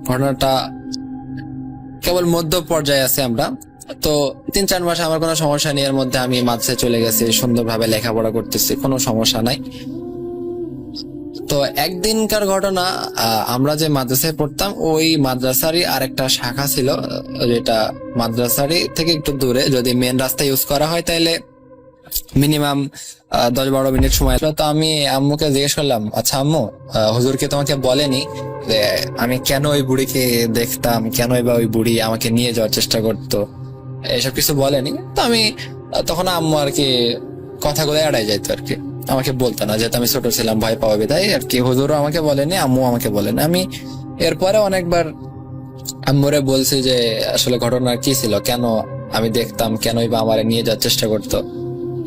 S5: ঘটনাটা কেবল মধ্য পর্যায়ে আছে আমরা। তো 3-4 মাস আমার কোনো সমস্যা নেই, এর মধ্যে আমি মাদ্রাসায় চলে গেছি, সুন্দরভাবে লেখাপড়া করতেছি, কোনো সমস্যা নাই। তো একদিনকার ঘটনা, আমরা যে মাদ্রাসায় পড়তাম ওই মাদ্রাসারই আরেকটা শাখা ছিল, যেটা মাদ্রাসারই থেকে একটু দূরে। যদি মেন রাস্তা ইউজ করা হয় তাহলে মিনিমাম 10-12 মিনিট সময়। তো আমি আম্মুকে জিজ্ঞেস করলাম, আচ্ছা আম্মু, হুজুরকে তোমাকে বলেনি যে আমি কেন ওই বুড়িকে দেখতাম, কেন বা ওই বুড়ি আমাকে নিয়ে যাওয়ার চেষ্টা করতো, এসব কিছু বলেনি? তো আমি তখন আম্মু আর কি কথাগুলো এড়াই যাইতো আর কি, আমাকে বলতো না, যেহেতু আমি ছোট ছিলাম, ভয় পাওয়া বিধায় আর কি। হুজুরও আমাকে বলেনি, আম্মু আমাকে বলেনি। আমি এরপরে অনেকবার আম্মুরে বলছি যে আসলে ঘটনা কি ছিল, কেন আমি দেখতাম, কেনই বা আমারে নিয়ে যাওয়ার চেষ্টা করতো।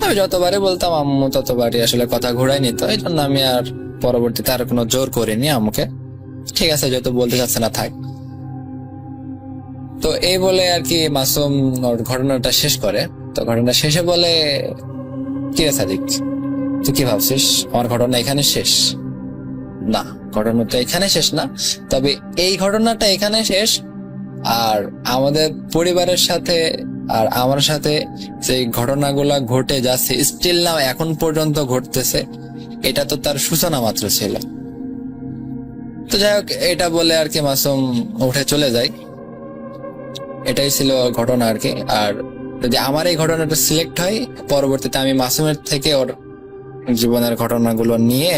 S5: আমি যতবারই বলতাম আম্মু ততবারই আসলে কথা ঘুরাই নিত। এই জন্য আমি আর পরবর্তীতে আর কোনো জোর করিনি আম্মুকে, ঠিক আছে যেহেতু বলতে চাচ্ছে না থাক। তো এই বলে আর কি মাসুম ওর ঘটনাটা শেষ করে। তো ঘটনা শেষে বলে, কি রে সাদিক, তুই কি ভাবছিস আমার ঘটনা এখানে শেষ? না, ঘটনাটা এখানে শেষ না, তবে এই ঘটনাটা এখানে শেষ। আর আমাদের পরিবারের সাথে আর আমার সাথে যে ঘটনাগুলা ঘটে যাচ্ছে, স্টিল নাও এখন পর্যন্ত ঘটতেছে, এটা তো তার সূচনা মাত্র ছিল। তো যাই হোক, এটা বলে আর কি মাসুম উঠে চলে যায়। এটাই ছিল ঘটনা আর কি। আর যদি আমার এই ঘটনাটা সিলেক্ট হয়, পরবর্তীতে আমি মাসুমের থেকে ওর জীবনের ঘটনাগুলো নিয়ে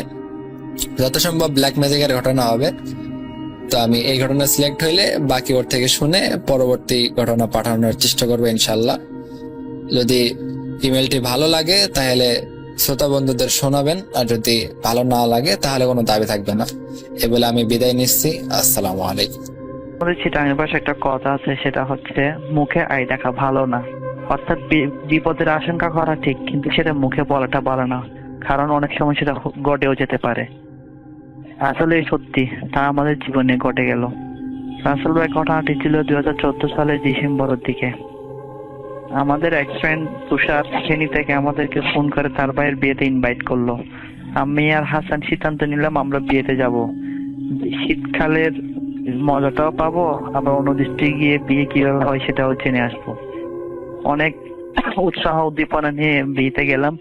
S5: যত সম্ভব ব্ল্যাক ম্যাজিকের ঘটনা হবে। তো আমি এই ঘটনা সিলেক্ট হইলে বাকি ওর থেকে শুনে পরবর্তী ঘটনা পাঠানোর চেষ্টা করবো ইনশাল্লাহ। যদি ইমেলটি ভালো লাগে তাহলে শ্রোতা বন্ধুদের শোনাবেন, আর যদি ভালো না লাগে তাহলে কোনো দাবি থাকবে না। এ বলে আমি বিদায় নিচ্ছি। আসসালামু আলাইকুম।
S6: আমাদের চিটাঙের পাশে একটা কথা আছে, সেটা হচ্ছে মুখে আই দেখা ভালো না। অর্থাৎ বিপদের আশঙ্কা করা ঠিক, কিন্তু সেটা মুখে বলাটা ভালো না, কারণ অনেক সময় সেটা ঘটেও যেতে পারে। আসলে সত্যি তা আমাদের জীবনে ঘটে গেল। রাসেল ভাই ঘটনাটি ছিল 2014 সালের ডিসেম্বরের দিকে। আমাদের এক ফ্রেন্ড তুষার ফেনী থেকে আমাদেরকে ফোন করে তার ভাইয়ের বিয়েতে ইনভাইট করলো। আমি আর হাসান সিদ্ধান্ত নিলাম আমরা বিয়েতে যাব, শীতকালের মজাটাও পাবো, আবার অন্য ডিস্ট্রিক্টে গিয়ে বিয়ে কিভাবে হয় সেটাও জেনে আসবো। অনেক উৎসাহ উদ্দীপনা নিয়ে বিয়েতে গেলাম,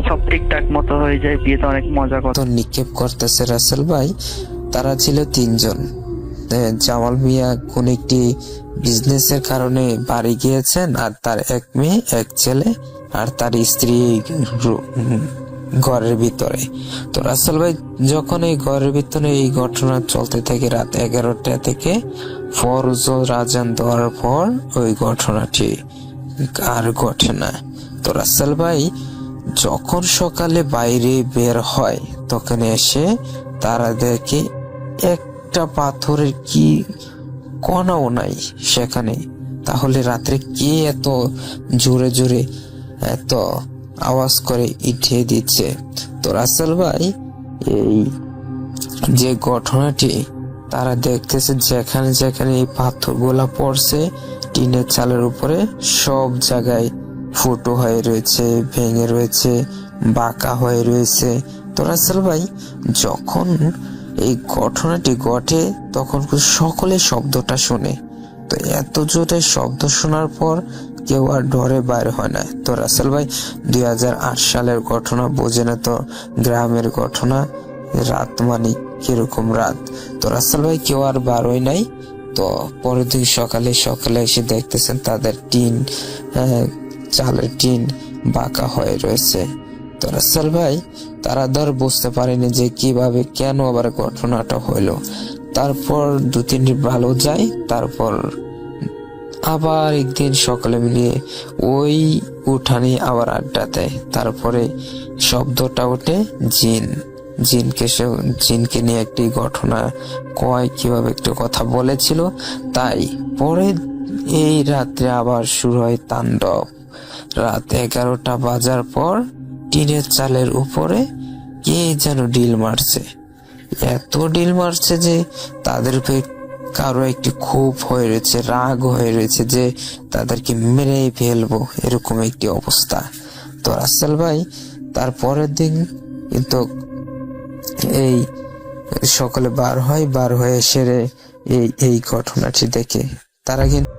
S6: সব ঠিকঠাক মতো হয়ে যায়। বিয়েতে অনেক মজা করতো।
S7: নিক্ষেপ করতেছে রাসেল ভাই। তারা ছিল 3 জন। জামাল মিয়া কোন একটি বিজনেসের কারণে বাড়ি গিয়েছেন, আর তার এক মেয়ে, এক ছেলে, আর তার স্ত্রী ঘরের ভিতরে। তো রাসেল ভাই যখন এই ঘরের ভিতরে এই ঘটনা চলতে থাকে রাত 11টা থেকে, ফরজ আজান দেওয়ার পর ওই ঘটনাটি আর ঘটে না। তো রাসেল ভাই যখন সকালে বাইরে বের হয় তখন এসে তারা দেখে একটা পাথরের কি কণাও নাই সেখানে। তাহলে রাত্রে কে এত জোরে জোরে এত আওয়াজ করে ইটিয়ে দিচ্ছে? তো রাসেল ভাই এই যে ঘটনাটি তারা দেখতেছে, যেখানে যেখানে এই পাথরগুলা পড়ছে টিনের চালের উপরে সব জায়গায় ফুটো হয়ে রয়েছে, ভেঙে রয়েছে, বাঁকা হয়ে রয়েছে। তো রাসেল ভাই যখন এই ঘটনাটি ঘটে তখন সকলে শব্দটা শুনে। তো এত জোরে শব্দ শোনার পর কেউ আর ডরে বাইরে হয় না। তো রাসেল ভাই 2008 সালের ঘটনা, বোঝে না তো গ্রামের ঘটনা, রাত মানে কিরকম রাত। তো রাসেল ভাই কেউ আর বারোই নাই। তো পরের দিন সকালে এসে দেখতেছেন তাদের টিন, চালের টিন বাঁকা হয়ে রয়েছে। তো রাসেল ভাই তারা ধর বুঝতে পারেনি যে কিভাবে কেন আবার ঘটনাটা হইলো। তারপর 2-3 দিন ভালো যায়, তারপর আবার একদিন সকালে মিলিয়ে ওই উঠানে আবার আড্ডা দেয়। তারপরে শব্দটা ওঠে জিনকে নিয়ে একটি ঘটনা কয়, কিভাবে একটু কথা বলেছিল। তাই পরে এই রাত্রে আবার শুরু হয় তাণ্ডব। রাত 11টা বাজার পর টিনের চালের উপরে কে যেন ডিল মারছে। এত ডিল মারছে যে তাদের উপরে কারো একটি ক্ষোভ হয়ে রয়েছে, রাগ হয়ে রয়েছে যে তাদেরকে মেরে ফেলবো, এরকম একটি অবস্থা। তো রাসেল ভাই তার পরের দিন কিন্তু এই সকলে বার হয়ে সেরে এই ঘটনাটি দেখে তারা কিন্তু